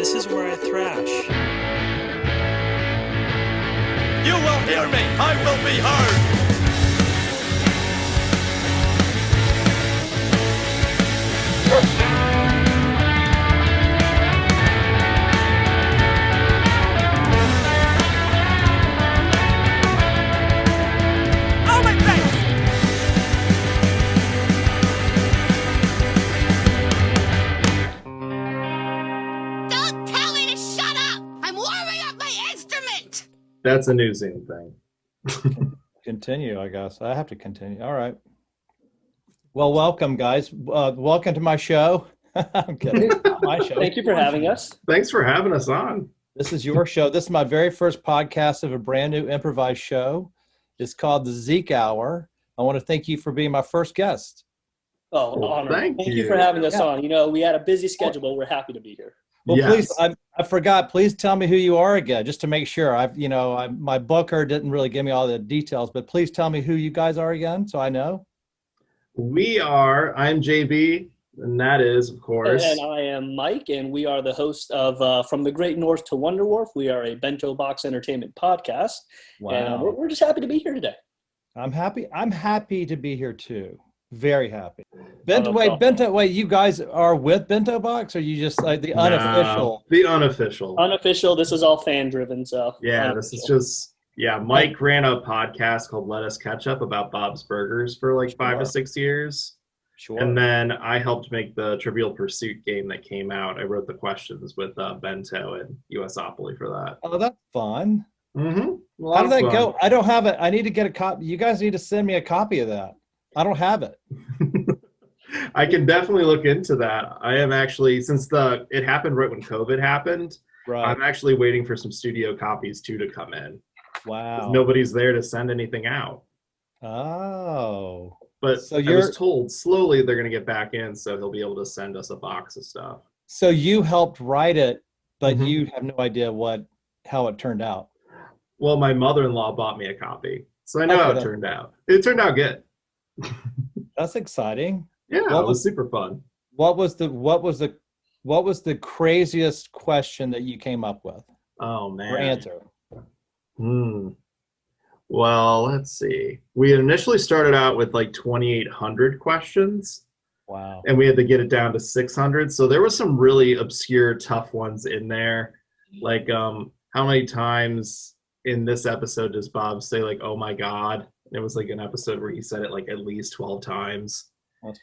This is where I thrash. You will hear me! I will be heard! That's a new Zoom thing. Continue, I guess. I have to continue. All right. Well, welcome, guys. Welcome to my show. I'm kidding. My show. Thank you for having us. Thanks for having us on. This is your show. This is my very first podcast of a brand new improvised show. It's called the Zeke Hour. I want to thank you for being my first guest. Oh, honor. Thank you for having us on. You know, we had a busy schedule, but we're happy to be here. Well, Yes. please, I forgot. Please tell me who you are again, just to make sure. My booker didn't really give me all the details, but please tell me who you guys are again, so I know. I'm JB, and that is, of course. And I am Mike, and we are the host of From the Great North to Wonder Wharf. We are a bento box entertainment podcast. Wow. And we're just happy to be here today. I'm happy. I'm happy to be here too. Very happy. no Wait, you guys are with Bento Box, or you just like the unofficial? The unofficial. Unofficial. This is all fan driven. So Yeah, this is just, Mike ran a podcast called Let Us Catch Up about Bob's Burgers for like 5 to 6 years. Sure. And then I helped make the Trivial Pursuit game that came out. I wrote the questions with Bento and USopoly for that. Oh, that's fun. Mm-hmm. How did that go? I don't have it. I need to get a copy. You guys need to send me a copy of that. I don't have it. I can definitely look into that. I am actually, since it happened right when COVID happened, Right. I'm actually waiting for some studio copies too to come in. Wow. Nobody's there to send anything out. Oh. But So I was told slowly they're going to get back in, so he'll be able to send us a box of stuff. So you helped write it, but Mhm. you have no idea how it turned out. Well, my mother-in-law bought me a copy, so I know how it turned out. It turned out good. That's exciting. Yeah, it was super fun. What was the craziest question that you came up with? Oh man. Or answer? Well, let's see. We initially started out with like 2,800 questions. Wow. And we had to get it down to 600. So there was some really obscure, tough ones in there. Like, how many times in this episode does Bob say like, "Oh my God"? It was like an episode where he said it like at least 12 times.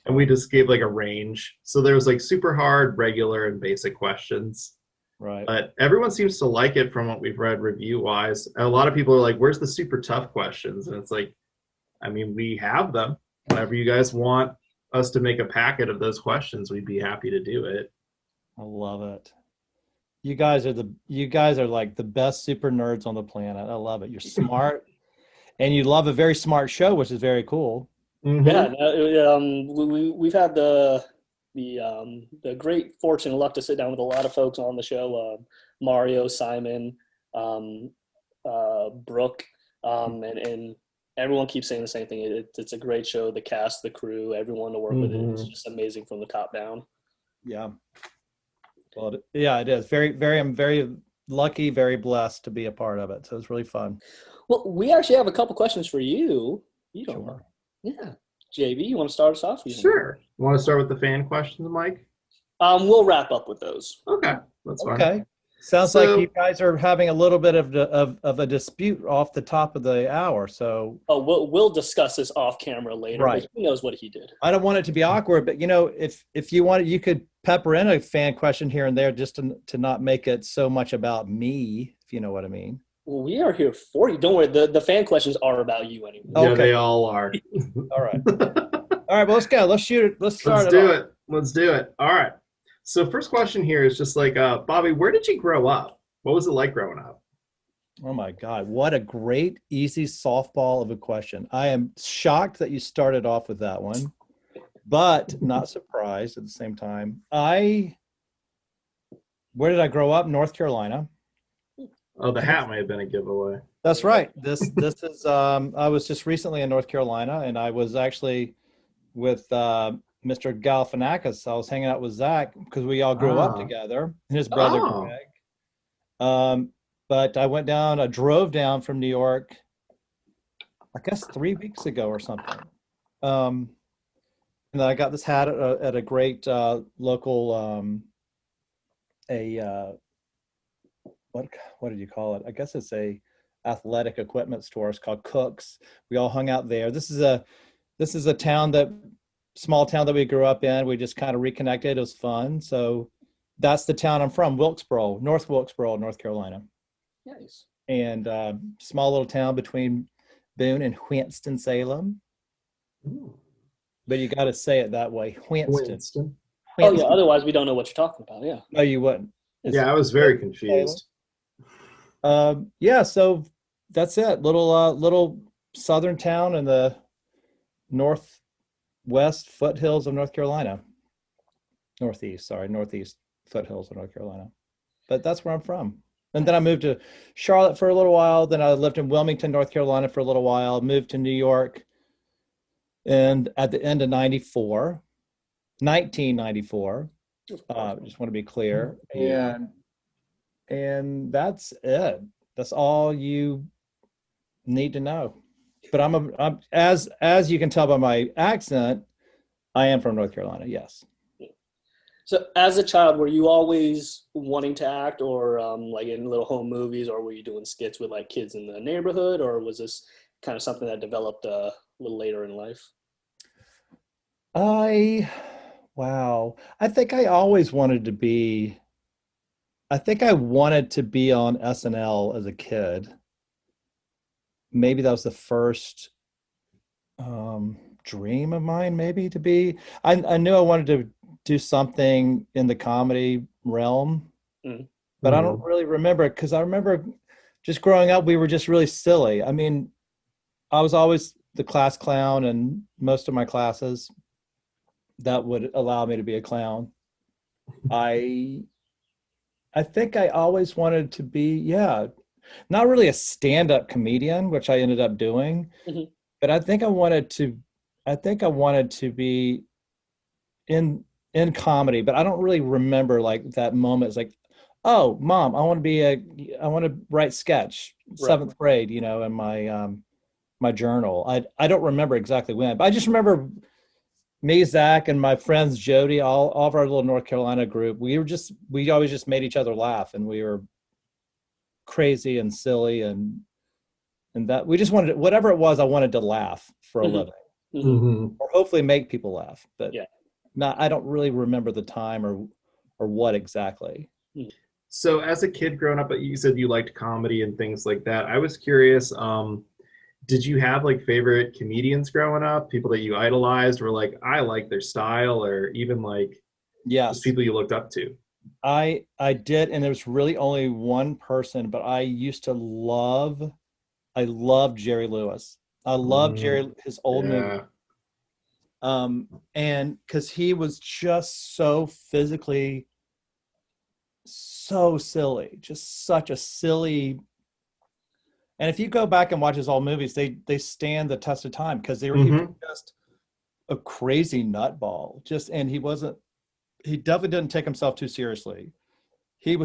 And we just gave like a range. So there was like super hard, regular, and basic questions. Right. But everyone seems to like it from what we've read review-wise. And a lot of people are like, "Where's the super tough questions?" And it's like, I mean, we have them. Whenever you guys want us to make a packet of those questions, we'd be happy to do it. I love it. You guys are like the best super nerds on the planet. I love it. You're smart. And you love a very smart show, which is very cool. Mm-hmm. Yeah, we've had the great fortune and luck to sit down with a lot of folks on the show. Mario, Simon, Brooke, and everyone keeps saying the same thing. It's a great show. The cast, the crew, everyone to work with it's just amazing from the top down. Yeah. Well, it is. I'm very lucky, very blessed to be a part of it. So it's really fun. Well, we actually have a couple questions for you. You don't know. Yeah. JB, you want to start us off? Sure. You want to start with the fan questions, Mike? We'll wrap up with those. Okay. That's fine. Okay. Sounds like you guys are having a little bit of a dispute off the top of the hour. So we'll discuss this off camera later. Right. But he knows what he did. I don't want it to be awkward, but if you want, you could pepper in a fan question here and there just to not make it so much about me, if you know what I mean. Well, we are here for you. Don't worry. The fan questions are about you anyway. Yeah, Okay. they all are. All right. All right. Well, let's go. Let's shoot it. Let's start Let's do it. All right. So first question here is just like, Bobby, where did you grow up? What was it like growing up? Oh my God. What a great, easy softball of a question. I am shocked that you started off with that one, but not surprised at the same time. Where did I grow up? North Carolina. Oh, the hat may have been a giveaway. That's right. This is I was just recently in North Carolina, and I was actually with Mr. Galifianakis. I was hanging out with Zach because we all grew up together, and his brother Greg. But I drove down from New York, I guess 3 weeks ago or something. And then I got this hat at a great local, what did you call it? I guess it's a athletic equipment store. It's called Cook's. We all hung out there. This is a small town that we grew up in. We just kind of reconnected. It was fun. So that's the town I'm from, Wilkesboro, North Wilkesboro, North Carolina. Nice. And small little town between Boone and Winston-Salem. Ooh. But you got to say it that way, Winston. Oh yeah, otherwise we don't know what you're talking about. Yeah. No, you wouldn't. Yeah, I was very confused. Yeah, so that's it. Little southern town in the northwest foothills of North Carolina. Northeast foothills of North Carolina. But that's where I'm from. And then I moved to Charlotte for a little while. Then I lived in Wilmington, North Carolina for a little while. Moved to New York. And at the end of 1994, just want to be clear. Yeah. And that's it. That's all you need to know. But I'm as you can tell by my accent, I am from North Carolina. Yes. So as a child, were you always wanting to act, or like in little home movies, or were you doing skits with like kids in the neighborhood, or was this kind of something that developed a little later in life? I think I always wanted to be. I think I wanted to be on SNL as a kid. Maybe that was the first dream of mine, maybe to be. I knew I wanted to do something in the comedy realm, but I don't really remember it because I remember just growing up, we were just really silly. I mean, I was always the class clown in most of my classes. That would allow me to be a clown. I think I always wanted to be, not really a stand-up comedian, which I ended up doing, but I think I wanted to be in comedy, but I don't really remember like that moment. It's like, oh, Mom, I want to write sketch, seventh grade, in my journal. I don't remember exactly when, but I just remember me, Zach, and my friends Jody, all of our little North Carolina group. We always just made each other laugh, and we were crazy and silly, and that we just wanted whatever it was. I wanted to laugh for a living, or hopefully make people laugh. But I don't really remember the time or what exactly. So as a kid growing up, you said you liked comedy and things like that. I was curious, did you have like favorite comedians growing up, people that you idolized, or like, I like their style, or even like just people you looked up to? I did, and there was really only one person, but I loved Jerry Lewis. I loved his old movie. And because he was just so physically so silly, just such a silly. And if you go back and watch his old movies, they stand the test of time because he was just a crazy nutball. And he definitely didn't take himself too seriously. He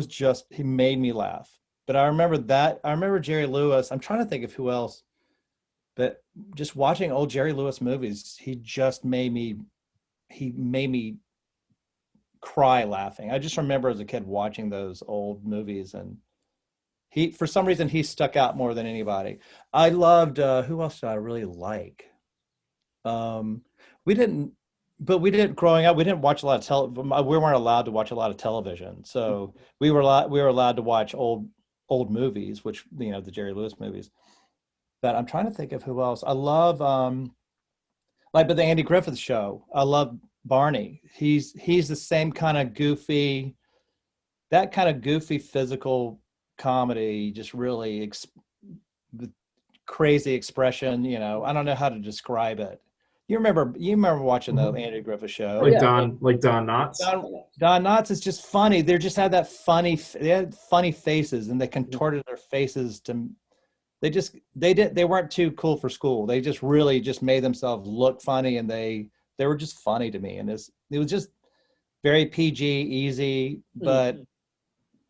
made me laugh. But I remember Jerry Lewis. I'm trying to think of who else. But just watching old Jerry Lewis movies, he made me cry laughing. I just remember as a kid watching those old movies, and for some reason he stuck out more than anybody. I loved who else did I really like? We didn't growing up. We didn't watch a lot of we weren't allowed to watch a lot of television, so we were allowed to watch old movies, which the Jerry Lewis movies. But I'm trying to think of who else. I love but the Andy Griffith Show. I love Barney. He's the same kind of goofy physical comedy, just really the crazy expression. I don't know how to describe it. You remember watching the Andy Griffith Show? Don Knotts. Don Knotts is just funny. They just had they had funny faces, and they contorted their faces to. They weren't too cool for school. They just really just made themselves look funny, and they they were just funny to me. And it was just very PG, easy. But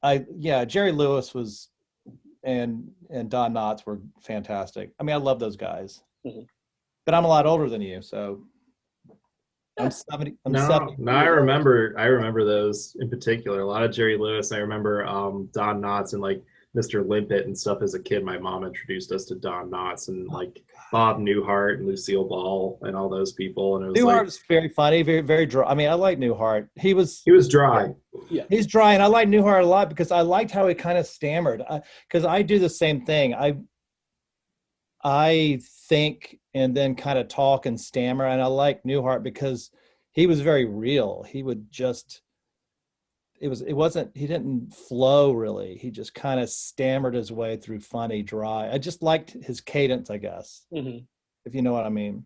Jerry Lewis was, and Don Knotts were fantastic. I mean, I love those guys. But I'm a lot older than you, so I'm 70. I remember those in particular. A lot of Jerry Lewis. I remember Don Knotts and like Mr. Limpet and stuff as a kid. My mom introduced us to Don Knotts and like Bob Newhart and Lucille Ball and all those people. And it was Newhart was very funny, very, very dry. I mean, I like Newhart. He was dry. Yeah, he's dry, and I like Newhart a lot because I liked how he kind of stammered. Because I do the same thing. I think and then kind of talk and stammer, and I like Newhart because he was very real. He would just he didn't flow really. He just kind of stammered his way through funny, dry. I just liked his cadence, I guess, if you know what I mean.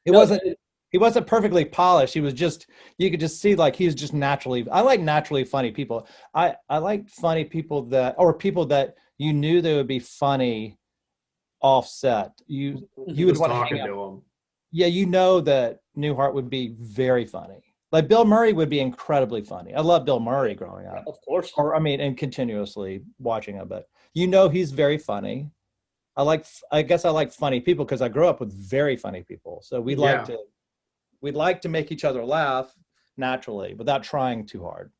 He wasn't perfectly polished. He was just, you could just see like he was just naturally, I like naturally funny people. I like funny people people that you knew they would be funny offset. You would want to hang out. To him. Yeah, you know that Newhart would be very funny. Like Bill Murray would be incredibly funny. I love Bill Murray growing up. Of course. And continuously watching him, but you know he's very funny. I guess I like funny people because I grew up with very funny people. So we'd like to make each other laugh naturally without trying too hard.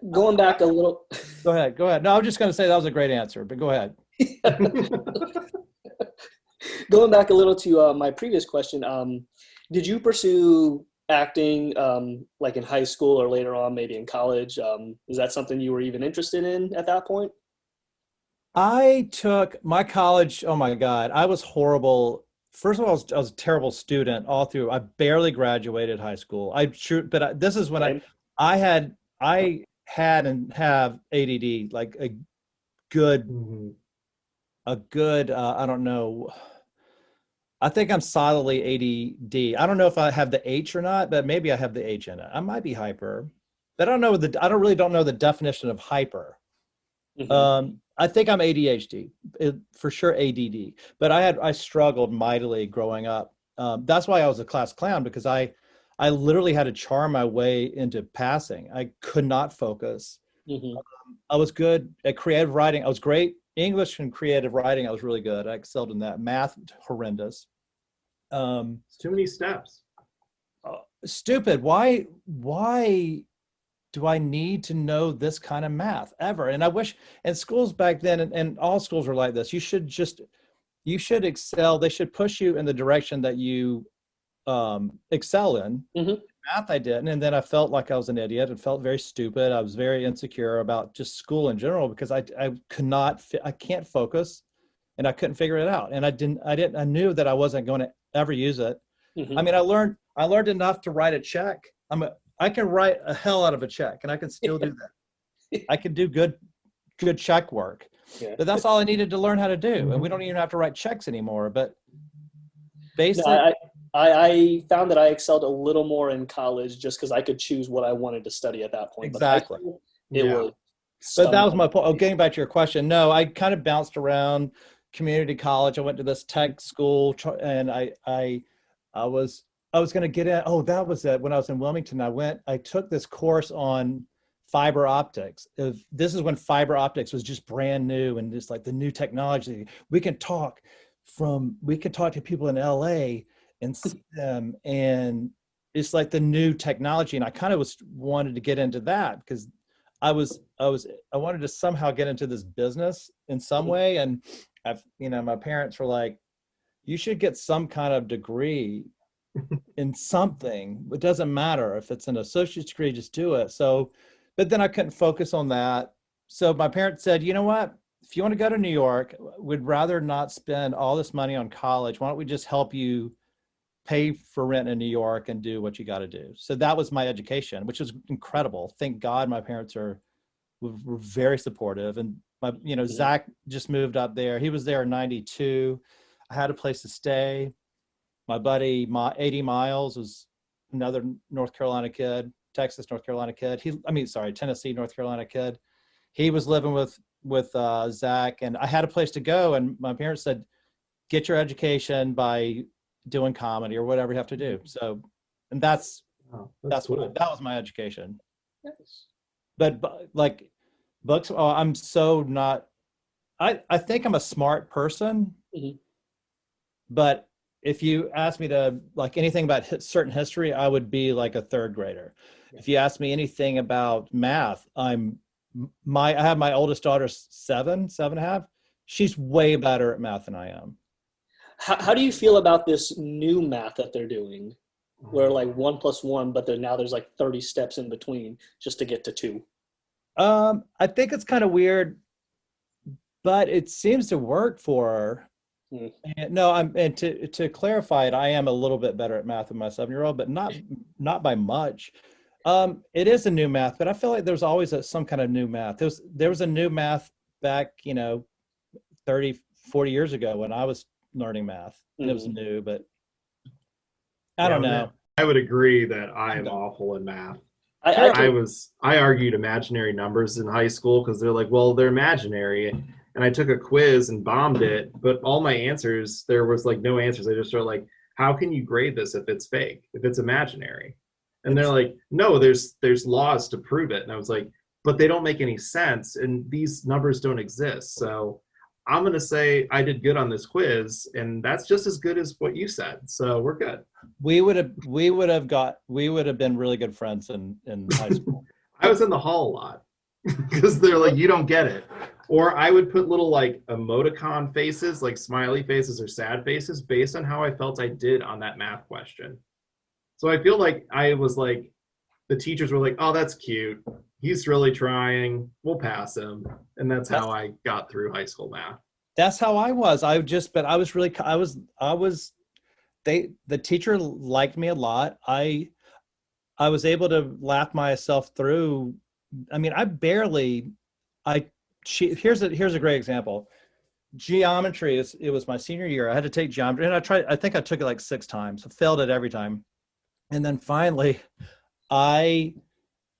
Going back a little. Go ahead. No, I was just going to say that was a great answer, but go ahead. Going back a little to my previous question, did you pursue acting like in high school or later on, maybe in college? Is that something you were even interested in at that point? I took my college. Oh my God, I was horrible. First of all, I was a terrible student all through. I barely graduated high school. This is when I had and have ADD, like a good, I don't know. I think I'm solidly ADD. I don't know if I have the H or not, but maybe I have the H in it. I might be hyper, but I don't know the definition of hyper. I think I'm ADHD, for sure ADD, but I struggled mightily growing up. That's why I was a class clown, because I literally had to charm my way into passing. I could not focus. I was good at creative writing. I was great. English and creative writing, I was really good. I excelled in that. Math, horrendous. It's too many steps. Stupid. Why do I need to know this kind of math ever? And I wish, and schools back then, and all schools were like this, you should excel. They should push you in the direction that you excel in. Math I didn't, and then I felt like I was an idiot and felt very stupid. I was very insecure about just school in general because I can't focus, and I couldn't figure it out. And I knew that I wasn't going to ever use it. I mean, I learned enough to write a check. I can write a hell out of a check, and I can still do that. I can do good check work, but that's all I needed to learn how to do. And we don't even have to write checks anymore. But basically, I found that I excelled a little more in college just because I could choose what I wanted to study at that point. Exactly. But that was my point. Oh, getting back to your question, no, I kind of bounced around community college. I went to this tech school, and I was going to get in. Oh, that was it. When I was in Wilmington, I took this course on fiber optics. This is when fiber optics was just brand new and just like the new technology. We can talk to people in LA and see them, and it's like the new technology. And I kind of wanted to get into that because I wanted to somehow get into this business in some way. And my parents were like, you should get some kind of degree in something. It doesn't matter if it's an associate's degree, just do it. So, but then I couldn't focus on that. So my parents said, you know what, if you want to go to New York, we'd rather not spend all this money on college. Why don't we just help you pay for rent in New York and do what you got to do? So that was my education, which was incredible. Thank God my parents were very supportive. And Zach just moved up there. He was there in 92. I had a place to stay. My buddy, 80 Miles, was another North Carolina kid, North Carolina kid. Tennessee, North Carolina kid. He was living with Zach, and I had a place to go. And my parents said, get your education by doing comedy or whatever you have to do. So, And that's cool. that was my education. Nice. But like books, oh, I'm so not. I think I'm a smart person, Mhm. but if you ask me to like anything about certain history, I would be like a third grader. If you ask me anything about math, I have my oldest daughter, 7.5. She's way better at math than I am. How do you feel about this new math that they're doing, where like 1 + 1, but there's like 30 steps in between just to get to 2? I think it's kind of weird, but it seems to work for her. Mm. And to clarify it, I am a little bit better at math than my 7-year-old, but not by much. It is a new math, but I feel like there's always some kind of new math. There was a new math back, 30, 40 years ago when I was learning math, and it was new, but I don't know. I would agree that I am awful in math. I argued imaginary numbers in high school because they're like, well, they're imaginary. And I took a quiz and bombed it, but all my answers, there was like no answers. I just wrote like, how can you grade this if it's fake, if it's imaginary? And they're like, no, there's laws to prove it. And I was like, but they don't make any sense, and these numbers don't exist. So I'm going to say I did good on this quiz, and that's just as good as what you said. So we're good. We would have been really good friends in high school. I was in the hall a lot because they're like, you don't get it. Or I would put little like emoticon faces, like smiley faces or sad faces, based on how I felt I did on that math question. So I feel like I was like, the teachers were like, oh, that's cute. He's really trying. We'll pass him. And that's how I got through high school math. That's how I was. The teacher liked me a lot. I was able to laugh myself through. I mean, here's a great example. Geometry, it was my senior year. I had to take geometry, and I think I took it like 6 times. I failed it every time. And then finally, I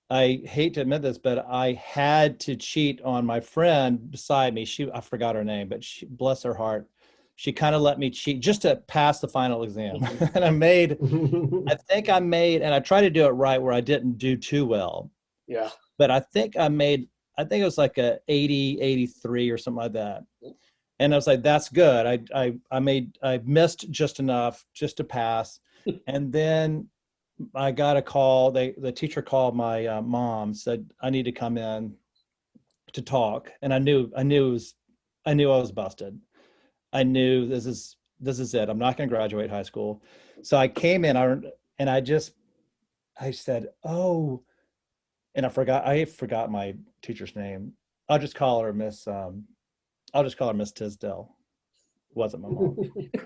hate to admit this, but I had to cheat on my friend beside me. I forgot her name, but bless her heart, she kind of let me cheat just to pass the final exam. And I tried to do it right where I didn't do too well. Yeah. But I think it was like a 80, 83 or something like that. And I was like, that's good. I missed just enough just to pass. And then I got a call. The teacher called my mom, said I need to come in to talk. And I knew I was busted. I knew this is it. I'm not going to graduate high school. So I came in and I said, oh, and I forgot my teacher's name. I'll just call her Miss Tisdale. Wasn't my mom.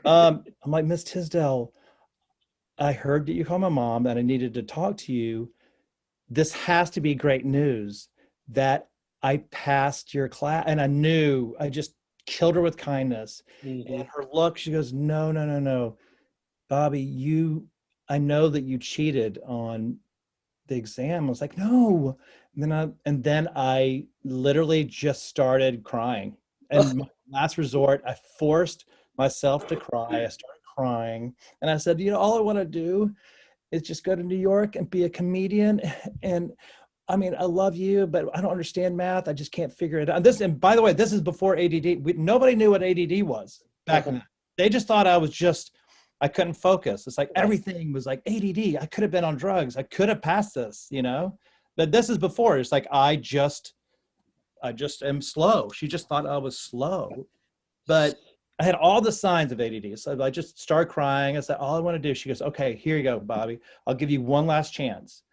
I'm like, Miss Tisdale, I heard that you called my mom and I needed to talk to you. This has to be great news that I passed your class. And I just killed her with kindness. Mm-hmm. And her look, she goes, no. Bobby, I know that you cheated on the exam. I was like, no. And then I literally just started crying. And my last resort, I forced myself to cry. I started crying. And I said, all I want to do is just go to New York and be a comedian. And I mean, I love you, but I don't understand math. I just can't figure it out. And by the way, this is before ADD. Nobody knew what ADD was back then. They just thought I couldn't focus. It's like everything was like ADD. I could have been on drugs. I could have passed this, but this is before. It's like, I just am slow. She just thought I was slow, but I had all the signs of ADD. So I just started crying. I said, all I want to do. She goes, okay, here you go, Bobby. I'll give you one last chance.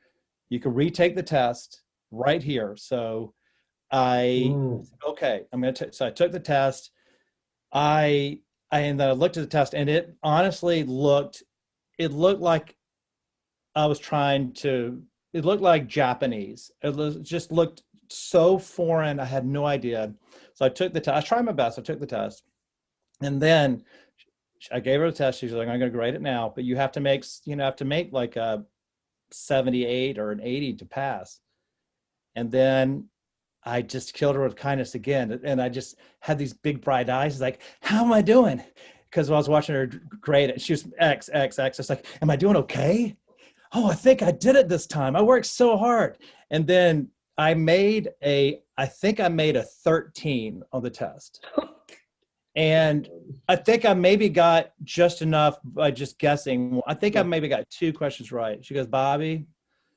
You can retake the test right here. So okay, I'm going to, so I took the test. And then I looked at the test, and it honestly looked like I was it looked like Japanese. Just looked so foreign. I had no idea. So I took the test. I tried my best. I took the test. And then I gave her the test. She's like, I'm going to grade it now, but you have to make like a 78 or an 80 to pass. And then I just killed her with kindness again. And I just had these big bright eyes. Like, how am I doing? Because when I was watching her grade it, she was X. It's like, am I doing okay? oh, I think I did it this time. I worked so hard. And then I think I made a 13 on the test. And I think I maybe got just enough by just guessing. I think I maybe got 2 questions right. She goes, Bobby,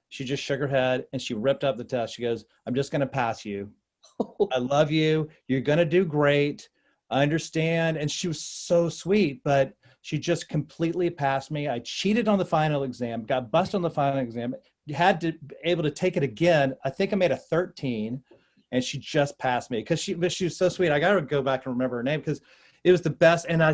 she just shook her head and she ripped up the test. She goes, I'm just going to pass you. I love you. You're going to do great. I understand. And she was so sweet, but she just completely passed me. I cheated on the final exam, got busted on the final exam, had to be able to take it again. I think I made a 13 and she just passed me because she was so sweet. I got to go back and remember her name because it was the best. And I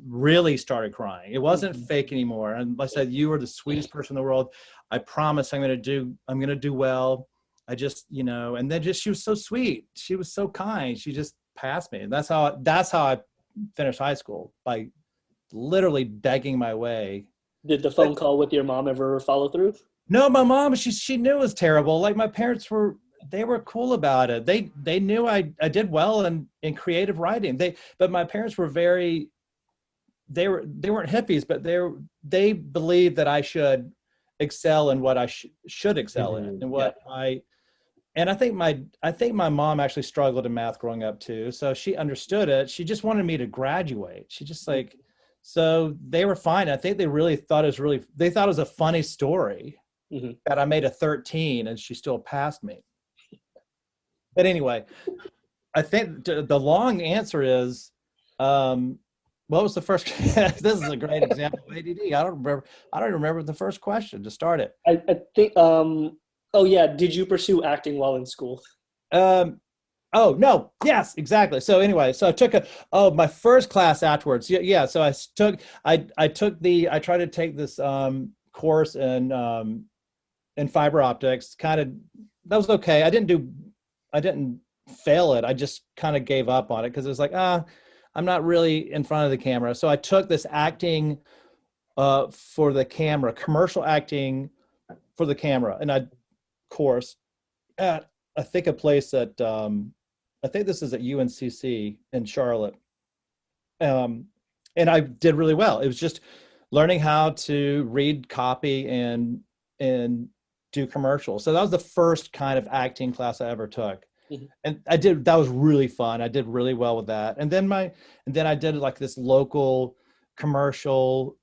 really started crying. It wasn't fake anymore. And I said, you are the sweetest person in the world. I promise I'm going to do well. I just, and then she was so sweet. She was so kind. She just passed me. And that's how I finished high school, by literally begging my way. Did the phone call with your mom ever follow through? No, my mom, she knew it was terrible. Like my parents were cool about it. They knew I did well in creative writing. But my parents were they weren't hippies, but they believed that I should excel in what I should excel in, and what and I think my mom actually struggled in math growing up too. So she understood it. She just wanted me to graduate. She just so they were fine. I think they really thought it was a funny story that I made a 13 and she still passed me. But anyway, I think the long answer is, what was the first? This is a great example of ADD. I don't even remember the first question to start it. I think, oh yeah. Did you pursue acting while in school? Oh no. Yes, exactly. So anyway, so I took my first class afterwards. Yeah. So I tried to take this course in fiber optics. That was okay. I didn't fail it. I just kind of gave up on it because it was like, I'm not really in front of the camera. So I took this acting for the camera, commercial acting for the camera, and course at I think a place at I think this is at UNCC in Charlotte, and I did really well. It was just learning how to read copy and do commercials. So that was the first kind of acting class I ever took. And that was really fun. I did really well with that. And then I did like this local commercial.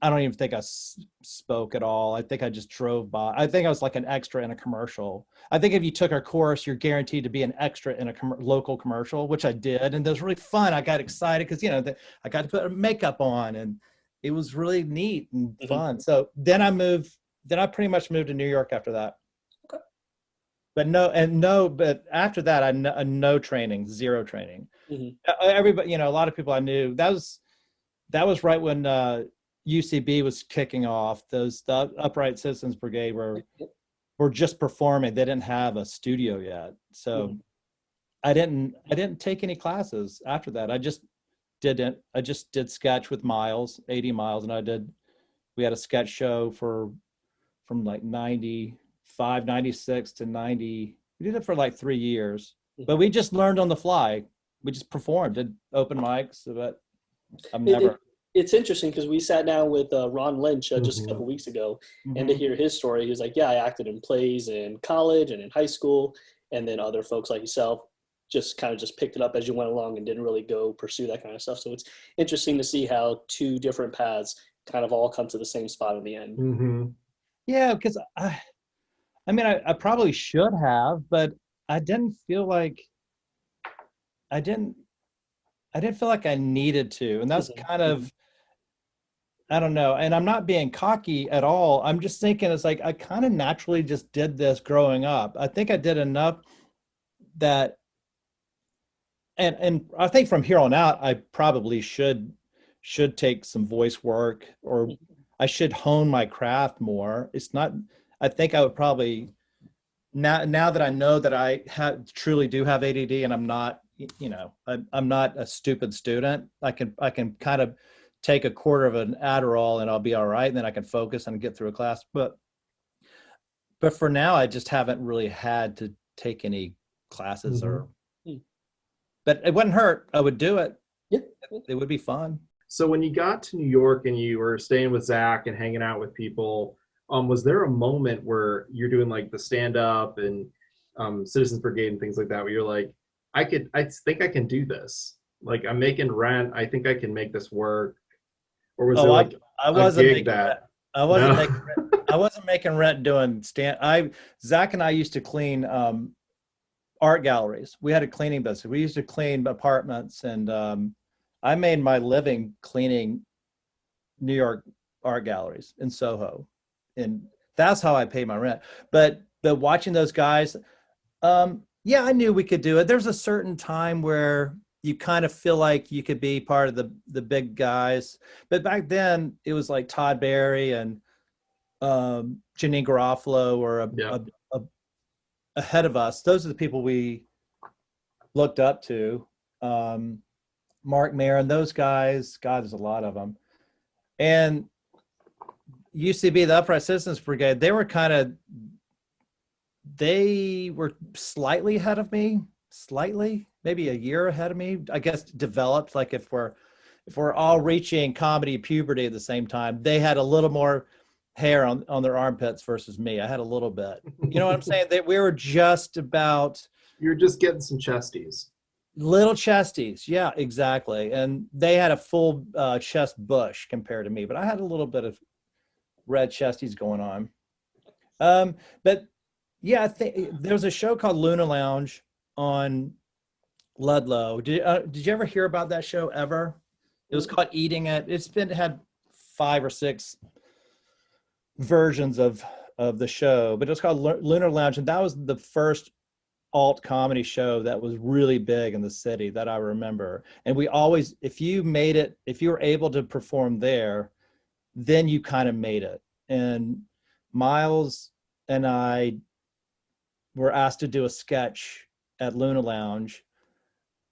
I don't even think I spoke at all. I think I just drove by. I think I was like an extra in a commercial. I think if you took our course, you're guaranteed to be an extra in a local commercial, which I did. And it was really fun. I got excited because, I got to put makeup on and it was really neat and fun. So then I pretty much moved to New York after that. Okay. But after that, I no training, zero training. Everybody, a lot of people I knew, that was right when UCB was kicking off. The Upright Citizens Brigade were just performing. They didn't have a studio yet. So I didn't take any classes after that. I just did sketch with Miles, 80 Miles, and we had a sketch show from like 95, 96 to 90. We did it for like 3 years, but we just learned on the fly. We just performed, did open mics, but it's interesting because we sat down with Ron Lynch just a couple weeks ago, and to hear his story, he was like, yeah, I acted in plays in college and in high school, and then other folks like yourself just picked it up as you went along and didn't really go pursue that kind of stuff. So it's interesting to see how 2 different paths kind of all come to the same spot in the end. Yeah, because I probably should have, but I didn't feel like I needed to, and that's kind of, I don't know. And I'm not being cocky at all. I'm just thinking it's like I kind of naturally just did this growing up. I think I did enough that, and I think from here on out, I probably should take some voice work, or I should hone my craft more. It's not, I think I would probably, now that I know that I truly do have ADD and I'm not, I'm not a stupid student, I can kind of take a quarter of an Adderall and I'll be all right. And then I can focus and get through a class. But for now, I just haven't really had to take any classes but it wouldn't hurt. I would do it. Yeah. It would be fun. So when you got to New York and you were staying with Zach and hanging out with people, was there a moment where you're doing like the stand up and Citizens Brigade and things like that, where you're like, I think I can do this. Like I'm making rent. I think I can make this work. Or was there like I a wasn't gig making that? rent. I wasn't No? making rent. I wasn't making rent doing Zach and I used to clean art galleries. We had a cleaning business. We used to clean apartments, and I made my living cleaning New York art galleries in Soho, and that's how I paid my rent. But watching those guys, yeah, I knew we could do it. There's a certain time where you kind of feel like you could be part of the big guys, but back then it was like Todd Barry and Janine Garofalo were ahead of us. Those are the people we looked up to. Mark Maron, those guys, God, there's a lot of them. And UCB, the Upright Citizens Brigade, they were slightly ahead of me, maybe a year ahead of me, I guess, developed. Like if we're all reaching comedy puberty at the same time, they had a little more hair on their armpits versus me. I had a little bit. You know what I'm saying? That we were just about. You're just getting some chesties. Little chesties, yeah, exactly. And they had a full chest bush compared to me, but I had a little bit of red chesties going on. But yeah, I think there was a show called Luna Lounge on Ludlow. Did you ever hear about that show ever? It was called Eating It. Had 5 or 6 versions of the show, but it was called Lunar Lounge, and that was the first alt comedy show that was really big in the city that I remember. And we always, if you were able to perform there, then you kind of made it. And Miles and I were asked to do a sketch at Luna Lounge.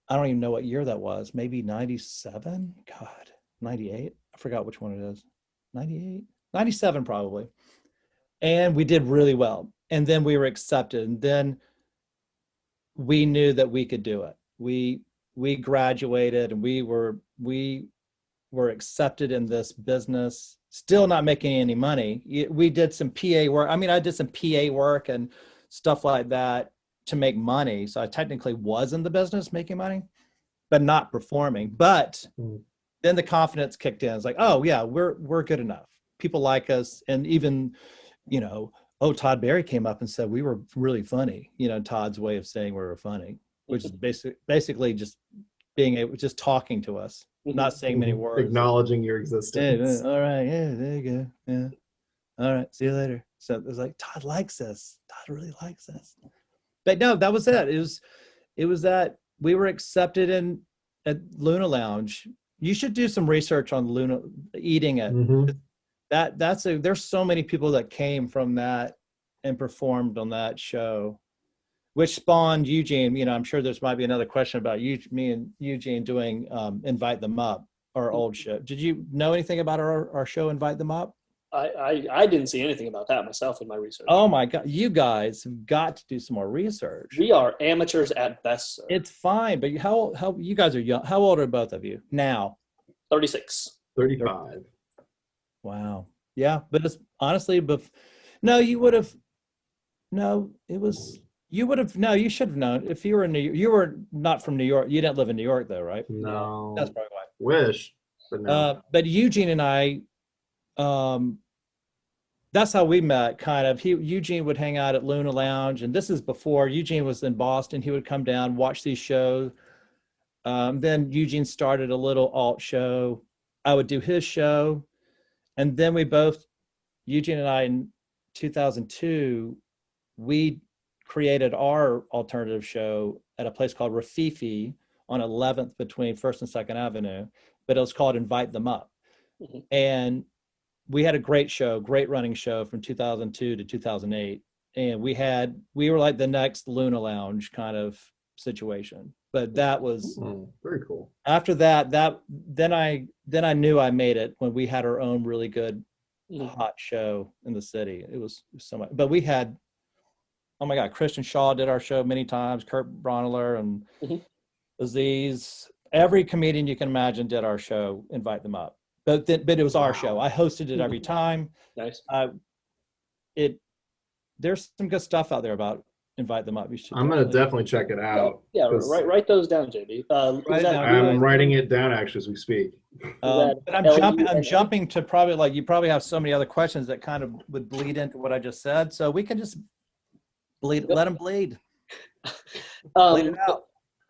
I don't even know what year that was. Maybe 97? God, 98? I forgot which one it is. 98? 97 probably. And we did really well. And then we were accepted. And then we knew that we could do it. We graduated and we were accepted in this business, still not making any money. We did some PA work. I mean, I did some PA work and stuff like that to make money. So I technically was in the business making money, but not performing. But then the confidence kicked in. It's like, oh yeah, we're good enough. People like us. And even, Todd Barry came up and said we were really funny. Todd's way of saying we were funny, which is basically just just talking to us, not saying many words. Acknowledging your existence. All right, yeah, there you go. Yeah. All right, see you later. So it was like, Todd likes us. Todd really likes us. But no, that was it. It was that we were accepted at Luna Lounge. You should do some research on Luna Eating It. Mm-hmm. There's so many people that came from that and performed on that show, which spawned Eugene. I'm sure there's might be another question about me and Eugene doing Invite Them Up, our old show. Did you know anything about our show Invite Them Up? I didn't see anything about that myself in my research. Oh my God, you guys have got to do some more research. We are amateurs at best, sir. It's fine, but how you guys are young. How old are both of you now? 36. 35. Wow. Yeah, but it's honestly, no, you would have. No, it was. You would have. No, you should have known if you were in New York. You were not from New York. You didn't live in New York, though, right? No. That's probably why. Wish, but no. But Eugene and I, that's how we met. Kind of. Eugene would hang out at Luna Lounge, and this is before Eugene was in Boston. He would come down, watch these shows. Then Eugene started a little alt show. I would do his show. And then Eugene and I, in 2002, we created our alternative show at a place called Rafifi on 11th between 1st and 2nd Avenue, but it was called Invite Them Up. Mm-hmm. And we had a great running show from 2002 to 2008. And we were like the next Luna Lounge kind of situation. But that was very cool. After that, then I knew I made it when we had our own really good hot show in the city. It was so much. But we had, oh my God, Christian Shaw did our show many times, Kurt Bronler and Aziz. every comedian you can imagine did our show, Invite Them Up. But it was our show. I hosted it every time. Nice. There's some good stuff out there about Invite Them Up. You should. I'm gonna definitely check it out. Yeah, 'cause write those down, JB. Write it down. I'm writing it down actually as we speak. But I'm jumping to probably, like, you probably have so many other questions that kind of would bleed into what I just said. So we can just let them bleed. Bleed it out.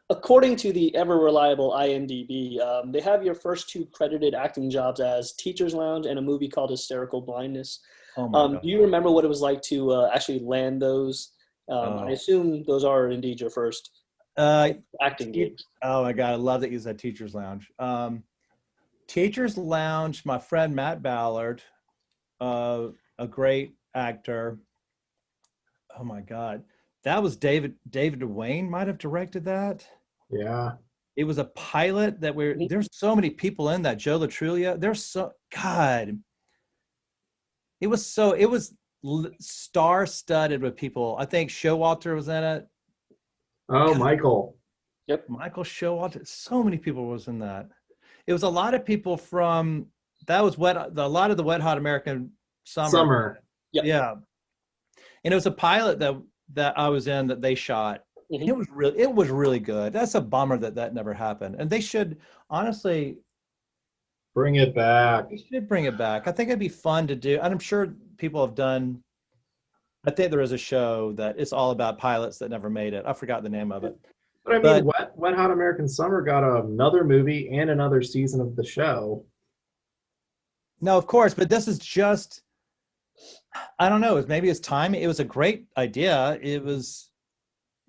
According to the ever reliable IMDb, they have your first 2 credited acting jobs as Teacher's Lounge and a movie called Hysterical Blindness. Oh my God. Do you remember what it was like to actually land those? I assume those are indeed your first acting gigs. Oh my God, I love that you said Teacher's Lounge. Teacher's Lounge, my friend Matt Ballard, a great actor. Oh my God. That was David Wayne might have directed that. Yeah. It was a pilot that there's so many people in that. Joe Latrulia. God. It was star-studded with people. I think Showalter was in it. Oh, Michael. Yep. Michael Showalter. So many people was in that. It was a lot of people from, that was a lot of the Wet Hot American Summer. Yep. Yeah. And it was a pilot that I was in that they shot. Mm-hmm. It was really good. That's a bummer that never happened. And they should honestly bring it back. They should bring it back. I think it'd be fun to do. And I'm sure people have done. I think there is a show that it's all about pilots that never made it. I forgot the name of it. But I mean, Wet Hot American Summer got another movie and another season of the show. No, of course, but this is just, I don't know. Maybe it's timing. It was a great idea. It was,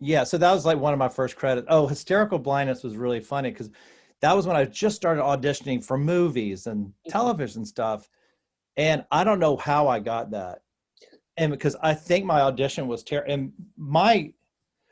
yeah. So that was like one of my first credits. Oh, Hysterical Blindness was really funny because that was when I just started auditioning for movies and television stuff. And I don't know how I got that. And because I think my audition was terrible. And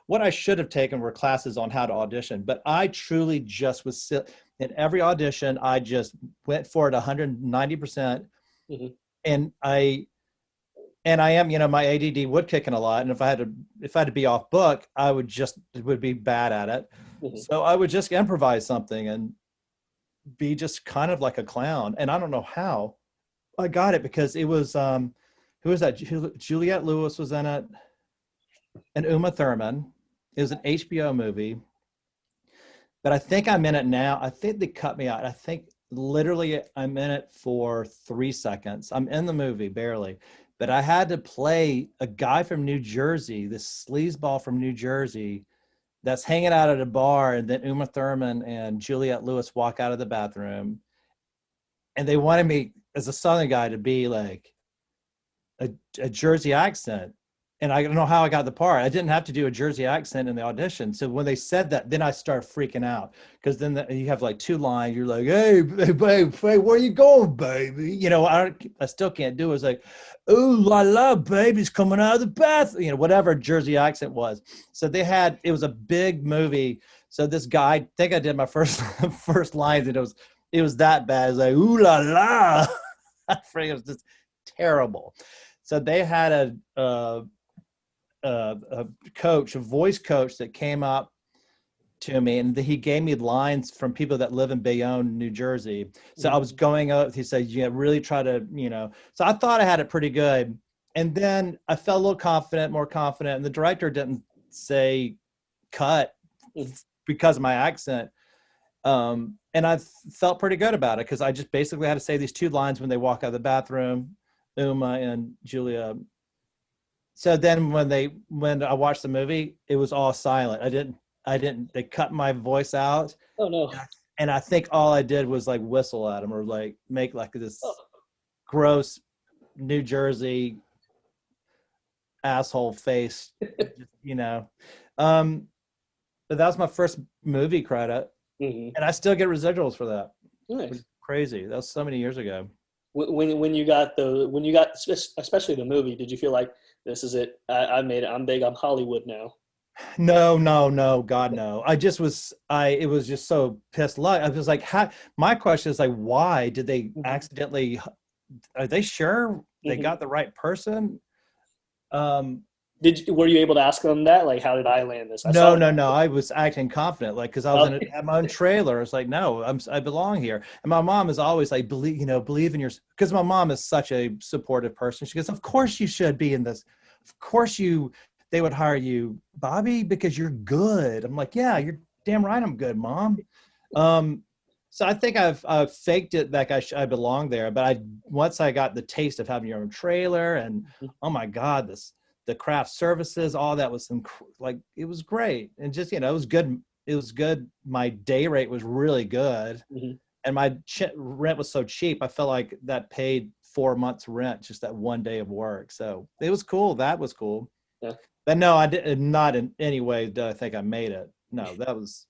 what I should have taken were classes on how to audition. But I truly just was, in every audition, I just went for it 190%. Mm-hmm. And I am, my ADD would kick in a lot. And if I had to be off book, I would be bad at it. Mm-hmm. So I would just improvise something and be just kind of like a clown. And I don't know how I got it because it was, who was that? Juliette Lewis was in it and Uma Thurman. It was an HBO movie, but I think I'm in it now. I think they cut me out. I think literally I'm in it for 3 seconds. I'm in the movie barely. But I had to play a guy from New Jersey, this sleazeball from New Jersey that's hanging out at a bar, and then Uma Thurman and Juliette Lewis walk out of the bathroom. And they wanted me as a Southern guy to be like a Jersey accent. And I don't know how I got the part. I didn't have to do a Jersey accent in the audition. So when they said that, then I started freaking out because then you have like 2 lines. You're like, hey, babe, where you going, baby? I still can't do it. It's like, ooh, la la, baby's coming out of the bath. Whatever Jersey accent was. So it was a big movie. So this guy, I think I did my first lines and it was that bad. It was like, ooh la la. It was just terrible. So they had a voice coach that came up to me and he gave me lines from people that live in Bayonne, New Jersey. So I was going up, he said, really try to, so I thought I had it pretty good. And then I felt a little more confident. And the director didn't say cut because of my accent. And I felt pretty good about it because I just basically had to say these 2 lines when they walk out of the bathroom, Uma and Julia. So then when I watched the movie, it was all silent. They cut my voice out. Oh no. And I think all I did was like whistle at them or like make like this gross New Jersey asshole face, But that was my first movie credit. Mm-hmm. And I still get residuals for that. Nice. Which is crazy. That was so many years ago. When you got especially the movie, did you feel like this is it? I made it. I'm big. I'm Hollywood now. No, God, no. It was just so pissed luck. I was like, my question is like, why did they accidentally, are they sure they got the right person? Were you able to ask them that? Like, how did I land this? No. I was acting confident, like, because I was at my own trailer. It's like, no, I belong here. And my mom is always like, believe in your. Because my mom is such a supportive person. She goes, of course you should be in this. Of course they would hire you, Bobby, because you're good. I'm like, yeah, you're damn right, I'm good, Mom. So I think I've faked it like I belong there. But once I got the taste of having your own trailer, and oh my God, the craft services, all that was like, it was great. And just, it was good. It was good. My day rate was really good. Mm-hmm. And my rent was so cheap. I felt like that paid 4 months rent, just that one day of work. So it was cool. That was cool. Yeah. But no, I did not in any way did I think I made it. No, that was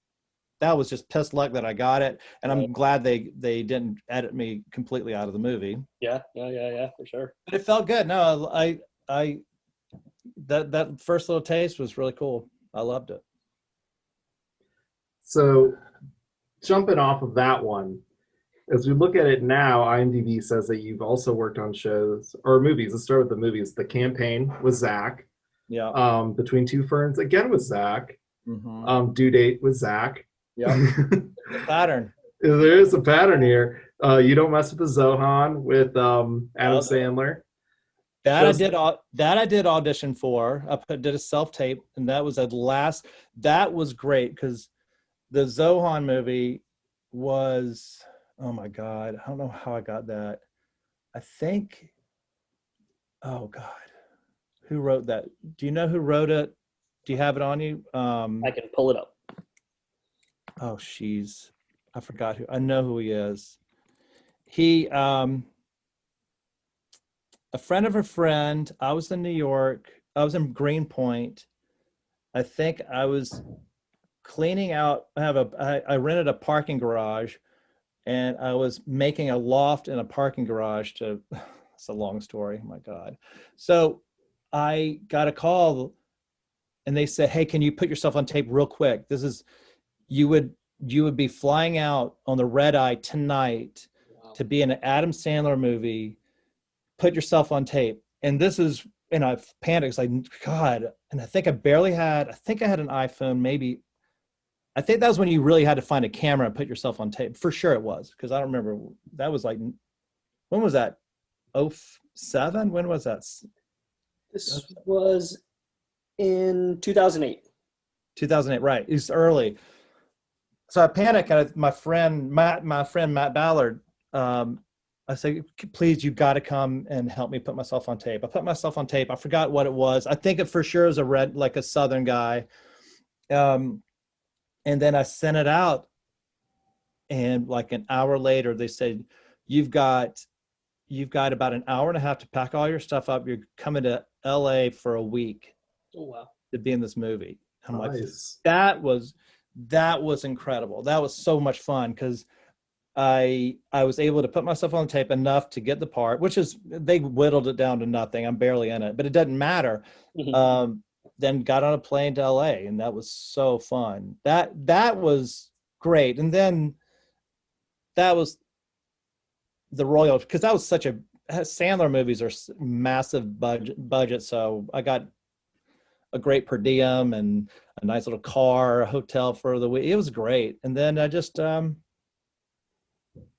just piss luck that I got it. And I'm glad they didn't edit me completely out of the movie. Yeah, for sure. But it felt good. No, I that first little taste was really cool. I loved it. So jumping off of that one, as we look at it now, IMDb says that you've also worked on shows or movies. Let's start with the movies. The Campaign with Zach. Yeah. Between Two Ferns again with Zach. Mm-hmm. Due Date with Zach. Yeah. The pattern. There is a pattern here. You Don't Mess with the Zohan with Adam Sandler. That I did audition for. I did a self-tape, and that was that was great because the Zohan movie was, oh my God, I don't know how I got that. I think, oh God, who wrote that? Do you know who wrote it? Do you have it on you? I can pull it up. Oh, I forgot I know who he is. He, a friend of a friend. I was in New York. I was in Greenpoint. I think I was cleaning out. I rented a parking garage, and I was making a loft in a parking garage it's a long story. Oh my God. So I got a call, and they said, hey, can you put yourself on tape real quick? You would be flying out on the red eye tonight to be in an Adam Sandler movie. Put yourself on tape. And I panicked. It's like, God. And I think I had an iPhone, maybe. I think that was when you really had to find a camera and put yourself on tape. For sure it was, because I don't remember. That was like, when was that? 2007? When was that? This was in 2008. 2008, right. It's early. So I panicked. And my friend Matt Ballard, I said, please, you got to come and help me put myself on tape. I put myself on tape. I forgot what it was. I think it for sure was like a Southern guy. And then I sent it out, and like an hour later, they said, you've got about an hour and a half to pack all your stuff up. You're coming to LA for a week. Oh, wow. To be in this movie. I'm Nice. like, that was incredible. That was so much fun because I was able to put myself on tape enough to get the part, which is, they whittled it down to nothing. I'm barely in it, but it doesn't matter. Mm-hmm. Then got on a plane to LA, and that was so fun. That was great. And then that was the Royal, because that was such Sandler movies are massive budget. So I got a great per diem and a nice little car, a hotel for the week. It was great. And then I just, that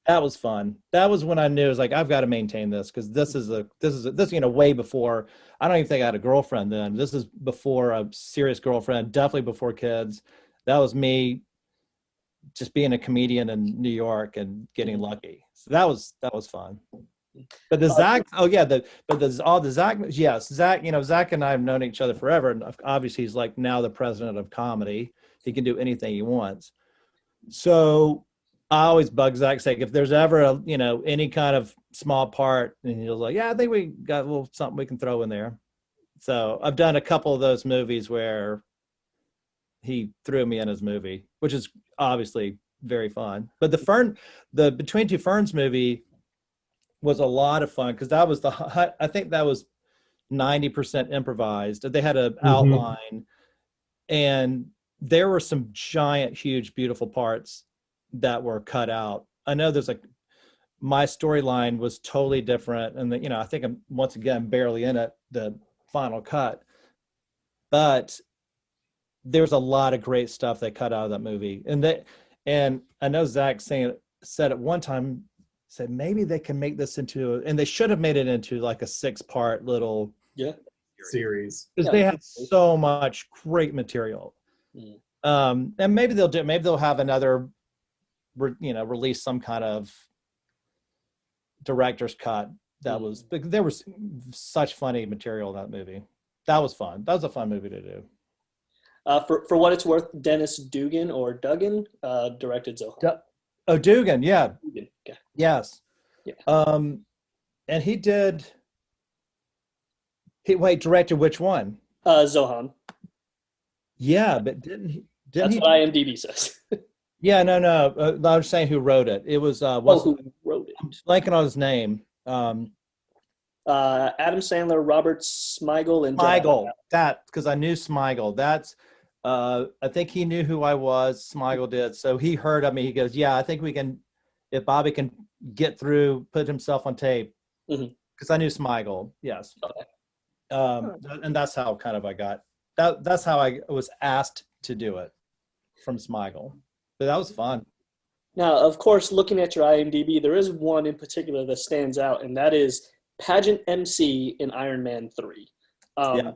was fun. That was when I knew, it was like, I've got to maintain this, because this is way before. I don't even think I had a girlfriend then. This is before a serious girlfriend, definitely before kids. That was me just being a comedian in New York and getting lucky. So that was fun. But the Zach, Zach, yes, Zach, Zach and I have known each other forever. And obviously he's like now the president of comedy. He can do anything he wants. So I always bug Zach, say, if there's ever any kind of small part, and he'll like, yeah, I think we got a little something we can throw in there. So I've done a couple of those movies where he threw me in his movie, which is obviously very fun. But the Between Two Ferns movie was a lot of fun, because that was I think that was 90% improvised. They had an outline, and there were some giant, huge, beautiful parts that were cut out. I know there's my storyline was totally different, and I think I'm once again barely in it, the final cut. but there's a lot of great stuff they cut out of that movie. And I know Zach said at one time, said maybe they can make this into, and they should have made it into like a 6-part little series, because they had so much great material. And maybe they'll have another, release some kind of director's cut. That was, there was such funny material in that movie. That was fun. That was a fun movie to do. For what it's worth, Dennis Dugan directed Zohan. Dugan, yeah. Dugan. Okay. Yes. Yeah. And he directed which one? Zohan. Yeah, but didn't he? That's what IMDb says. Yeah, no. I was saying who wrote it. It was who wrote it? I'm blanking on his name. Adam Sandler, Robert Smigel, and Smigel. That because I knew Smigel. That's I think he knew who I was. Smigel did. So he heard of me. He goes, "Yeah, I think we can. If Bobby can get through, put himself on tape." Because I knew Smigel. Yes. Okay. And that's how kind of I got that. That's how I was asked to do it from Smigel. But that was fun. Now, of course, looking at your IMDb, there is one in particular that stands out, and that is Pageant MC in Iron Man 3. Yeah.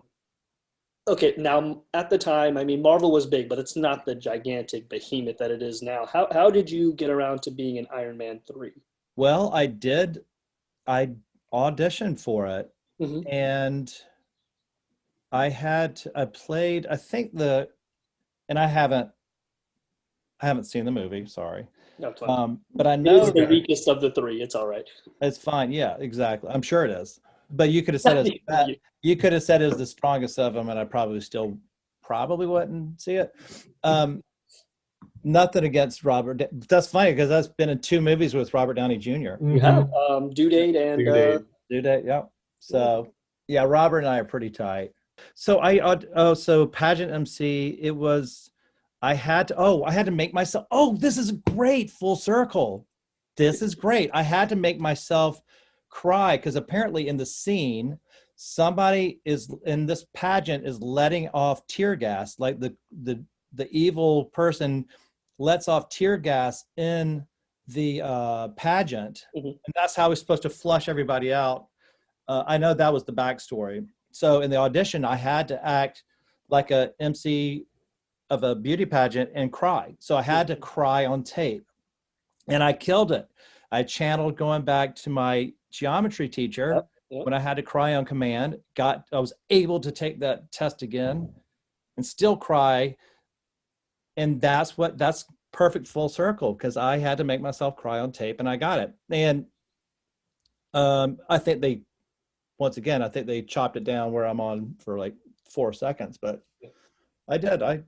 Okay, now at the time, I mean, Marvel was big, but it's not the gigantic behemoth that it is now. How did you get around to being in Iron Man 3? Well, I did. I auditioned for it, and I played. I think and I haven't seen the movie. Sorry. No, fine. But I know it's the weakest of the 3. It's all right. It's fine. Yeah, exactly. I'm sure it is. But you could have said you could have said it was the strongest of them, and I probably wouldn't see it. Nothing against Robert. That's funny because I've been in 2 movies with Robert Downey Jr. You have Due Date and Due Date. Yeah. So yeah, Robert and I are pretty tight. So so Pageant MC. It was. I had to make myself. Oh, this is great. Full circle. This is great. I had to make myself cry because apparently in the scene, somebody is in this pageant is letting off tear gas. Like the evil person lets off tear gas in the pageant, and that's how he's supposed to flush everybody out. I know that was the backstory. So in the audition, I had to act like a MC of a beauty pageant and cry. So I had to cry on tape, and I killed it. I channeled going back to my geometry teacher when I had to cry on command. I was able to take that test again and still cry. And that's perfect full circle because I had to make myself cry on tape, and I got it. And I think they chopped it down where I'm on for like 4 seconds, but I did. I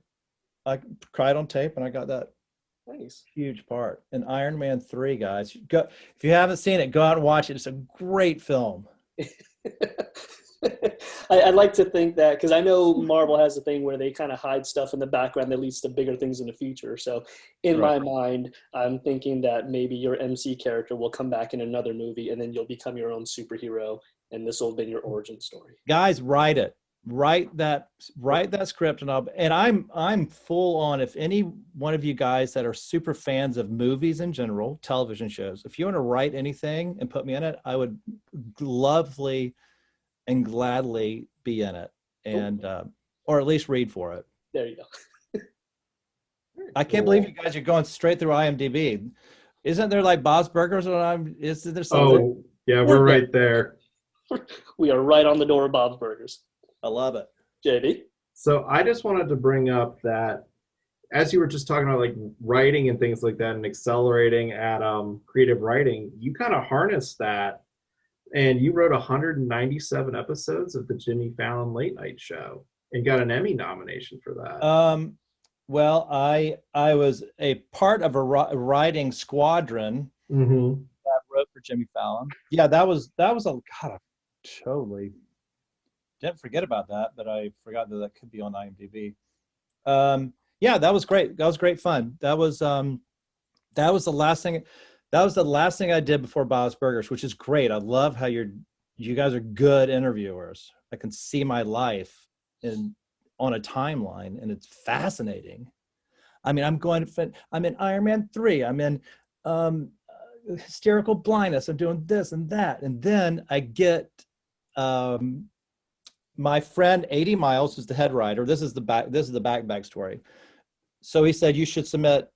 cried on tape, and I got that huge part. In Iron Man 3, guys, if you haven't seen it, go out and watch it. It's a great film. I'd like to think that because I know Marvel has a thing where they kind of hide stuff in the background that leads to bigger things in the future. So in my mind, I'm thinking that maybe your MC character will come back in another movie, and then you'll become your own superhero, and this will have been your origin story. Guys, write it. Write that script, and I'm full on. If any one of you guys that are super fans of movies in general, television shows, if you want to write anything and put me in it, I would lovely and gladly be in it, and or at least read for it. There you go. I can't believe you guys are going straight through IMDb. Isn't there like Bob's Burgers is there something? Oh yeah, we're right there. We are right on the door of Bob's Burgers. I love it. JB? So I just wanted to bring up that as you were just talking about like writing and things like that and accelerating at creative writing, you kind of harnessed that, and you wrote 197 episodes of the Jimmy Fallon Late Night Show and got an Emmy nomination for that. Well, I was a part of a writing squadron that wrote for Jimmy Fallon. Yeah, that was I totally didn't forget about that, but I forgot that could be on IMDb. Yeah, that was great. That was great fun. That was the last thing. That was the last thing I did before Bob's Burgers, which is great. I love how you guys are good interviewers. I can see my life in on a timeline, and it's fascinating. I mean, I'm in Iron Man 3. I'm in hysterical blindness. I'm doing this and that. And then I get my friend 80 Miles, who's the head writer. This is the back story. So he said, you should submit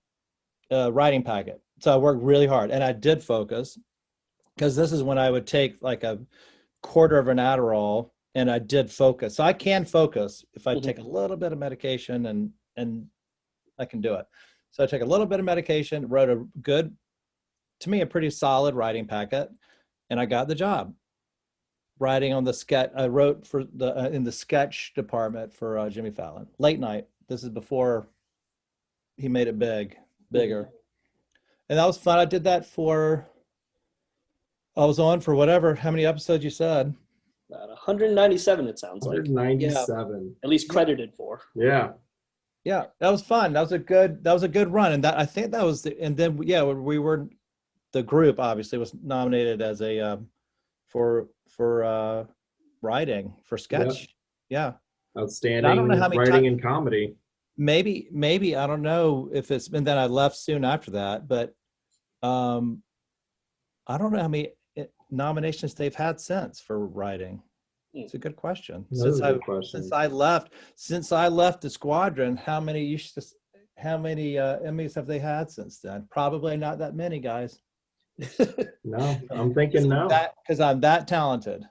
a writing packet. So I worked really hard, and I did focus, because this is when I would take like a quarter of an Adderall, and I did focus. So I can focus if I take a little bit of medication, and I can do it. So I took a little bit of medication, wrote a good, to me, a pretty solid writing packet, and I got the job writing on the sketch. I wrote for the in the sketch department for Jimmy Fallon. Late night. This is before he made it bigger. And that was fun. I did that I was on for whatever, how many episodes you said? About 197, it sounds like. 197. At least credited for. Yeah. Yeah, that was fun. That was a good run. And that, I think that was and then we were, the group obviously was nominated as a for writing for sketch. Yeah. Outstanding. I don't know how many writing and comedy. Maybe I don't know if it's, and then I left soon after that, but I don't know how many nominations they've had since for writing. It's a good question. Since I left the squadron, how many Emmys have they had since then? Probably not that many, guys. No, I'm thinking no. Because I'm that talented.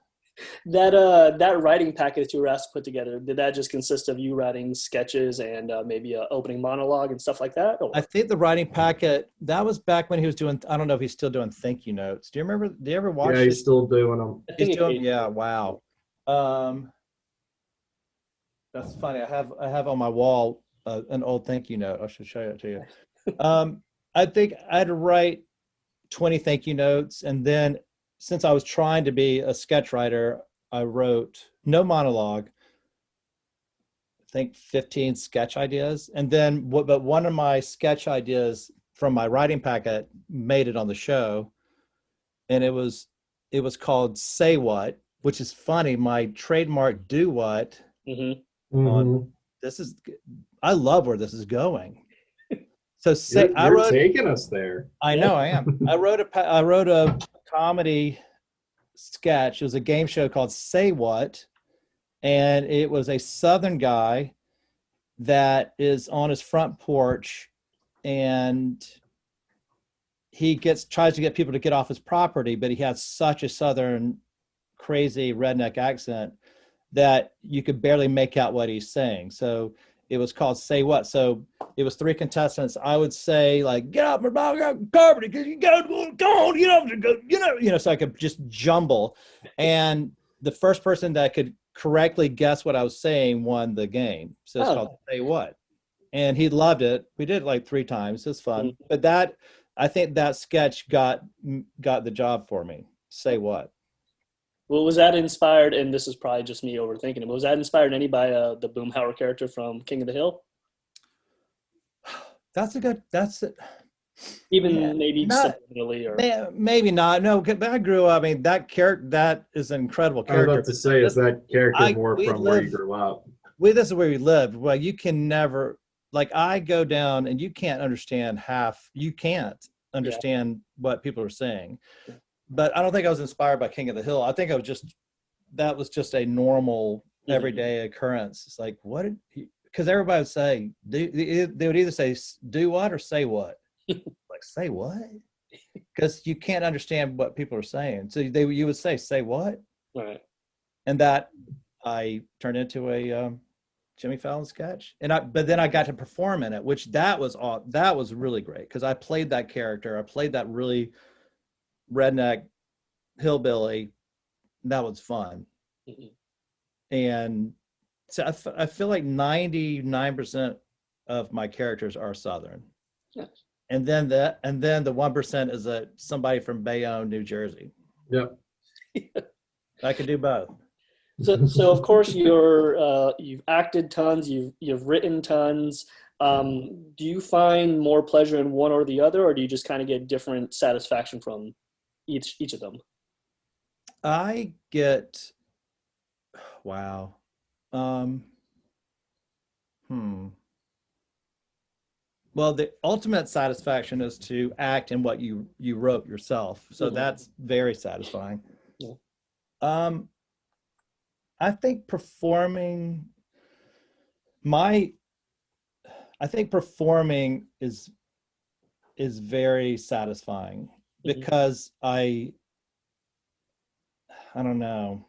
That writing packet that you were asked to put together, did that just consist of you writing sketches and maybe an opening monologue and stuff like that? Or? I think the writing packet, that was back when he was doing, I don't know if he's still doing thank you notes. Do you ever watch it? Yeah, he's still doing them. Yeah, wow. That's funny. I have on my wall an old thank you note. I should show it to you. I think I had to write 20 thank you notes, and then since I was trying to be a sketch writer, I wrote no monologue, I think 15 sketch ideas. And then but one of my sketch ideas from my writing packet made it on the show, and it was called Say What, which is funny. My trademark do what on this is, I love where this is going. So you're taking us there. I know I am. I wrote a comedy sketch. It was a game show called Say What, and it was a Southern guy that is on his front porch, and he tries to get people to get off his property, but he has such a Southern crazy redneck accent that you could barely make out what he's saying. So it was called Say What. So it was 3 contestants. I would say, like, get off my property, because you go on, you know, so I could just jumble. And the first person that could correctly guess what I was saying won the game. So it's called Say What. And he loved it. We did it like 3 times. It was fun. But I think that sketch got the job for me. Say What. Well, was that inspired, and this is probably just me overthinking it, but was that inspired any by the Boomhauer character from King of the Hill? Maybe subliminally, or maybe not. No, but I grew up. I mean, that character, that is an incredible character. I was about to say, is that character more from where you grew up? This is where we lived. Well, you can never, like, I go down and you can't understand what people are saying. But I don't think I was inspired by King of the Hill. I think that was just a normal everyday occurrence. It's like, because everybody would say, they would either say do what or say what. Like, say what? Because you can't understand what people are saying. So you would say what? Right. And that I turned into a Jimmy Fallon sketch. But then I got to perform in it, which that was really great, because I played that character. I played that really redneck hillbilly. That was fun. And so I feel like 99% of my characters are Southern. Yes. And then the 1% is somebody from Bayonne, New Jersey. Yep. I could do both. So of course you've acted tons, you've written tons. Do you find more pleasure in one or the other, or do you just kind of get different satisfaction from each of them? I get, wow. Well, the ultimate satisfaction is to act in what you wrote yourself. So that's very satisfying. Yeah. I think performing is very satisfying because I don't know.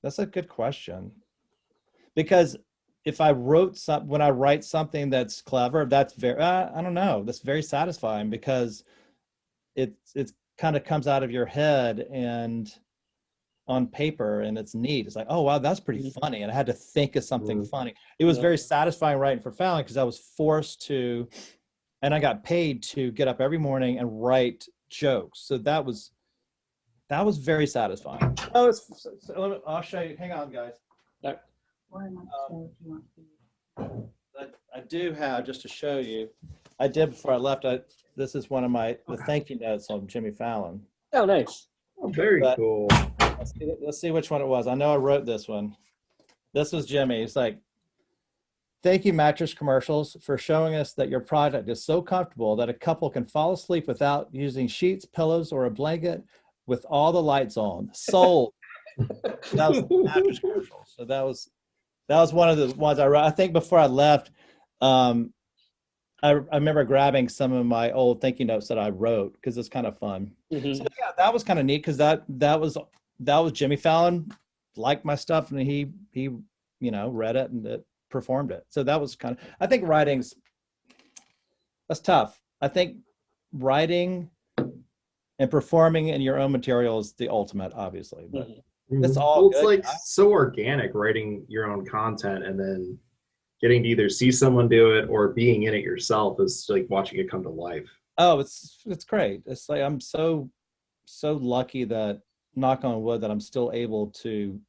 That's a good question. Because if I when I write something that's clever, that's very, I don't know, that's very satisfying because it's kind of comes out of your head and on paper and it's neat. It's like, oh, wow, that's pretty funny. And I had to think of something funny. It was very satisfying writing for Fallon because I was forced to, and I got paid to get up every morning and write jokes. So that was very satisfying. Oh, I'll show you. Hang on, guys. I do have, just to show you, I did before I left. This is one of the thank you notes on Jimmy Fallon. Oh, nice. Oh, very cool. Let's see which one it was. I know I wrote this one. This was Jimmy. It's like, thank you, Mattress Commercials, for showing us that your product is so comfortable that a couple can fall asleep without using sheets, pillows, or a blanket with all the lights on. Sold. That was the Mattress Commercials. So that was one of the ones I wrote. I think before I left, I remember grabbing some of my old thank you notes that I wrote because it's kind of fun. So yeah, that was kind of neat because that was Jimmy Fallon liked my stuff and he read it and performed it. So that was kind of, I think that's tough. I think writing and performing in your own material is the ultimate, obviously, but it's all it's good. like so organic writing your own content and then getting to either see someone do it or being in it yourself is like watching it come to life. Oh, it's great. It's like I'm so lucky that, knock on wood, that I'm still able to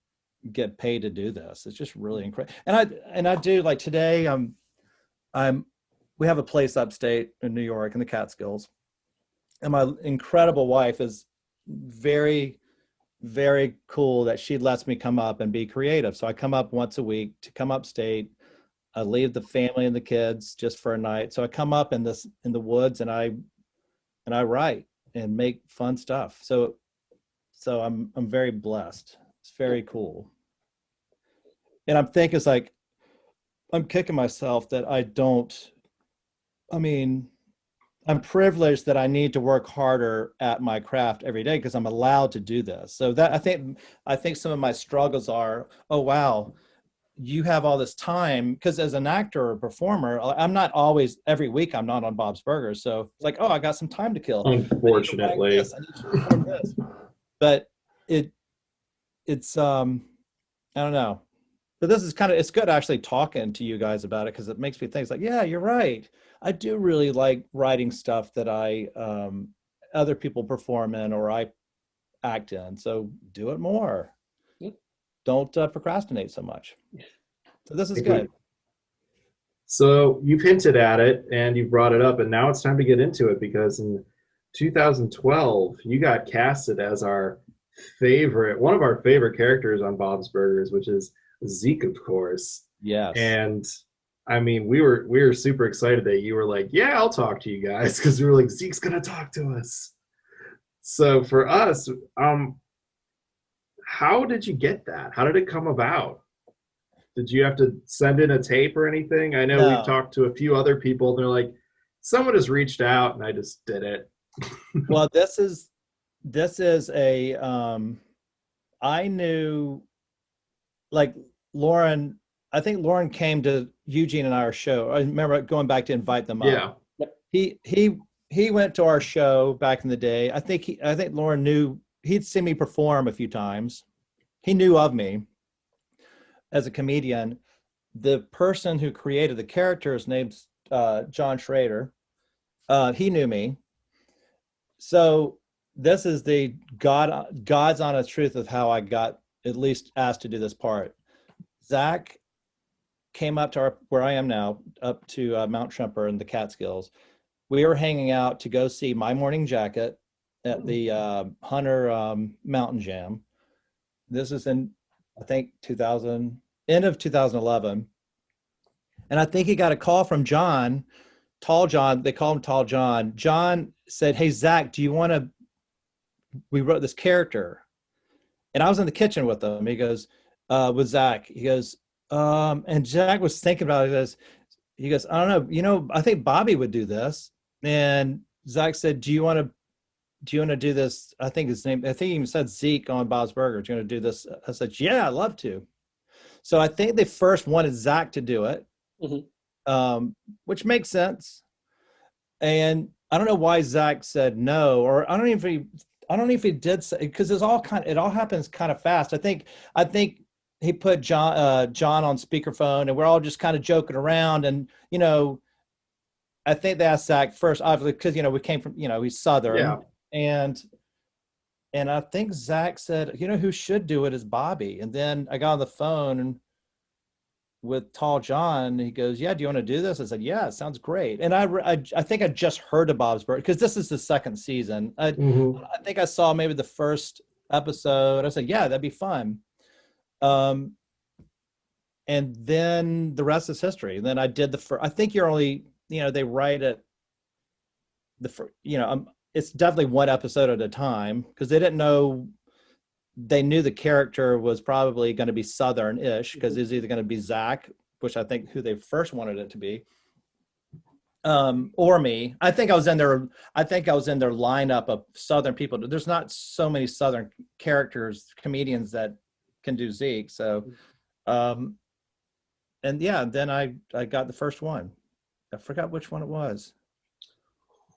get paid to do this. It's just really incredible. And I do, like today, we have a place upstate in New York in the Catskills, and my incredible wife is very, very cool that she lets me come up and be creative. So I come up once a week to come upstate. I leave the family and the kids just for a night. So I come up in the woods and I write and make fun stuff. So I'm very blessed. It's very cool. And I'm thinking, it's like, I'm kicking myself that I'm privileged that I need to work harder at my craft every day because I'm allowed to do this. So that I think some of my struggles are, oh, wow, you have all this time, because as an actor or performer, I'm not always, every week I'm not on Bob's Burgers. So it's like, oh, I got some time to kill. Unfortunately. I need to record this. But it's I don't know. But this is it's good actually talking to you guys about it because it makes me think, it's like, yeah, you're right. I do really like writing stuff that other people perform in or I act in. So do it more. Don't procrastinate so much. So this is good. So you've hinted at it and you've brought it up, and now it's time to get into it because in 2012 you got casted as one of our favorite characters on Bob's Burgers, which is Zeke, of course. Yes. And I mean, we were super excited that you were like, yeah, I'll talk to you guys, because we were like, Zeke's gonna talk to us. So for us, how did you get that? How did it come about? Did you have to send in a tape or anything? I know we've talked to a few other people, and they're like, someone has reached out, and I just did it. Well, this is a I knew, like, Lauren. I think Lauren came to Eugene and our show. I remember going back to invite them up. Yeah. He went to our show back in the day. I think Lauren knew, he'd seen me perform a few times. He knew of me as a comedian. The person who created the character is named John Schrader. He knew me. So this is the God's honest truth of how I got at least asked to do this part. Zach came up to where I am now, up to Mount Tremper in the Catskills. We were hanging out to go see My Morning Jacket at the Hunter Mountain Jam. This is in, I think, end of 2011. And I think he got a call from John, Tall John. They call him Tall John. John said, "Hey, Zach, do you want to, we wrote this character." And I was in the kitchen with him. He goes, with Zach, he goes, and Zach was thinking about it. He goes, I don't know, I think Bobby would do this. And Zach said, do you want to do this? I think his name, I think he even said Zeke on Bob's Burgers. Do you want to do this? I said, yeah, I'd love to. So I think they first wanted Zach to do it, which makes sense. And I don't know why Zach said no, or I don't know if he did say, because it all happens kind of fast. I think he put John on speakerphone, and we're all just kind of joking around. And I think they asked Zach first, obviously, because we came from he's Southern, and I think Zach said, who should do it is Bobby. And then I got on the phone with Tall John, and he goes, yeah, do you want to do this? I said, yeah, it sounds great. And I think I just heard of Bob's Burgers, because this is the second season. I think I saw maybe the first episode. I said, yeah, that'd be fun. And then the rest is history. And then I did I think you're only, they write it, it's definitely one episode at a time, because they didn't know. They knew the character was probably going to be Southern-ish, because it's either going to be Zach, which I think who they first wanted it to be, or me. I think I was in their lineup of Southern people. There's not so many Southern comedians that can do Zeke. So, and yeah, then I got the first one. I forgot which one it was.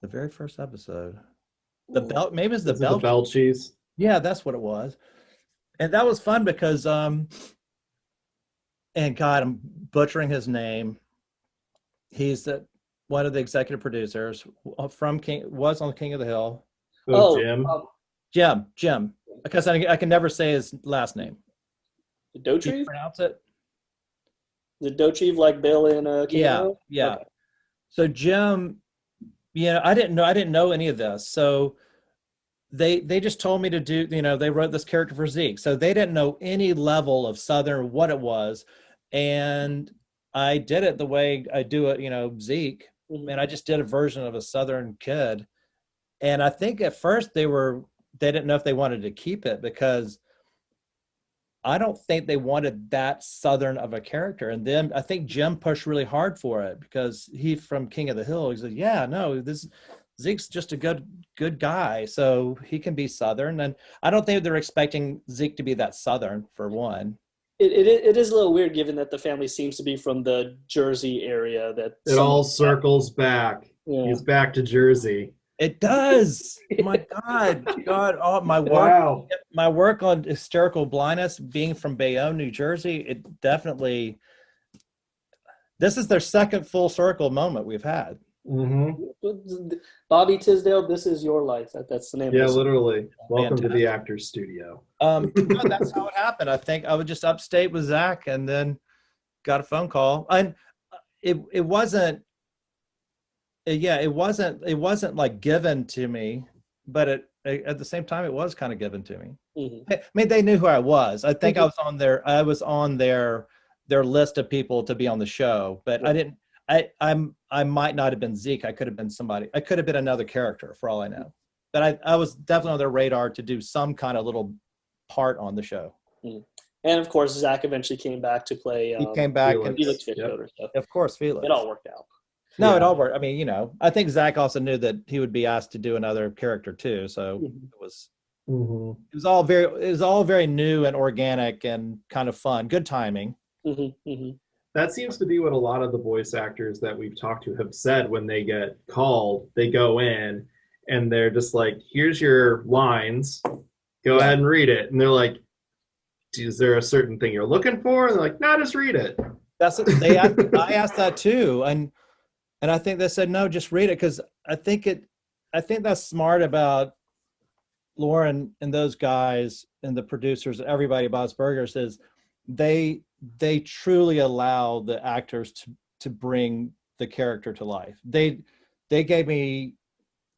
The very first episode. The belt, maybe it's the bell cheese. Yeah, that's what it was. And that was fun because, and God, I'm butchering his name. He's one of the executive producers from was on King of the Hill. Jim. Because I can never say his last name. Dotrieve? Can you pronounce it? The Dotrieve, like Bill in King of the Hill? Yeah. Okay. So Jim, I didn't know any of this. So they just told me to do, they wrote this character for Zeke. So they didn't know any level of Southern, what it was. And I did it the way I do it, Zeke. And I just did a version of a Southern kid. And I think at first they didn't know if they wanted to keep it, because I don't think they wanted that Southern of a character. And then I think Jim pushed really hard for it, because he's from King of the Hill. He said, yeah, no, Zeke's just a good guy, so he can be Southern. And I don't think they're expecting Zeke to be that Southern, for one. It is a little weird, given that the family seems to be from the Jersey area. That it all circles back. Yeah. He's back to Jersey. It does. My God. Oh, my work on hysterical blindness, being from Bayonne, New Jersey, it definitely. This is their second full circle moment we've had. Bobby Tisdale, this is your life. That's the name. Yeah, literally. Welcome to the Actors Studio. That's how it happened. I think I was just upstate with Zach, and then got a phone call, and it wasn't like given to me, but at the same time it was kind of given to me. I mean, they knew who I was. I think I was on their list of people to be on the show, but I didn't. I might not have been Zeke. I could have been somebody. I could have been another character, for all I know. But I was definitely on their radar to do some kind of little part on the show. And of course, Zach eventually came back to play. He came back, Felix Fitzgerald. Of course, Felix. It all worked out. No, it all worked. I mean, I think Zach also knew that he would be asked to do another character too. So it was all very new and organic and kind of fun. Good timing. That seems to be what a lot of the voice actors that we've talked to have said when they get called. They go in and they're just like, here's your lines. Go ahead and read it. And they're like, is there a certain thing you're looking for? And they're like, no, just read it. I asked that too. And I think they said, no, just read it. Because I think that's smart about Lauren and those guys and the producers, everybody at Bob's Burgers, is they truly allow the actors to bring the character to life. They gave me,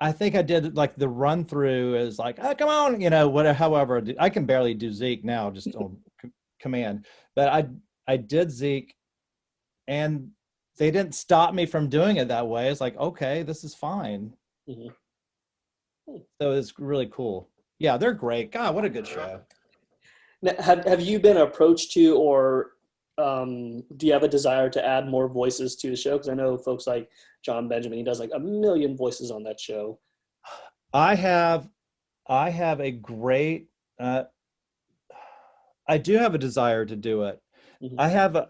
I think I did like the run through is like, oh, come on, whatever. However, I can barely do Zeke now, just on command. But I did Zeke, and they didn't stop me from doing it that way. It's like, okay, this is fine. Mhm. So it's really cool. Yeah, they're great. God, what a good show. Now, have you been approached to, or do you have a desire to add more voices to the show? Because I know folks like John Benjamin, he does like a million voices on that show. I have a great, I do have a desire to do it. Mhm.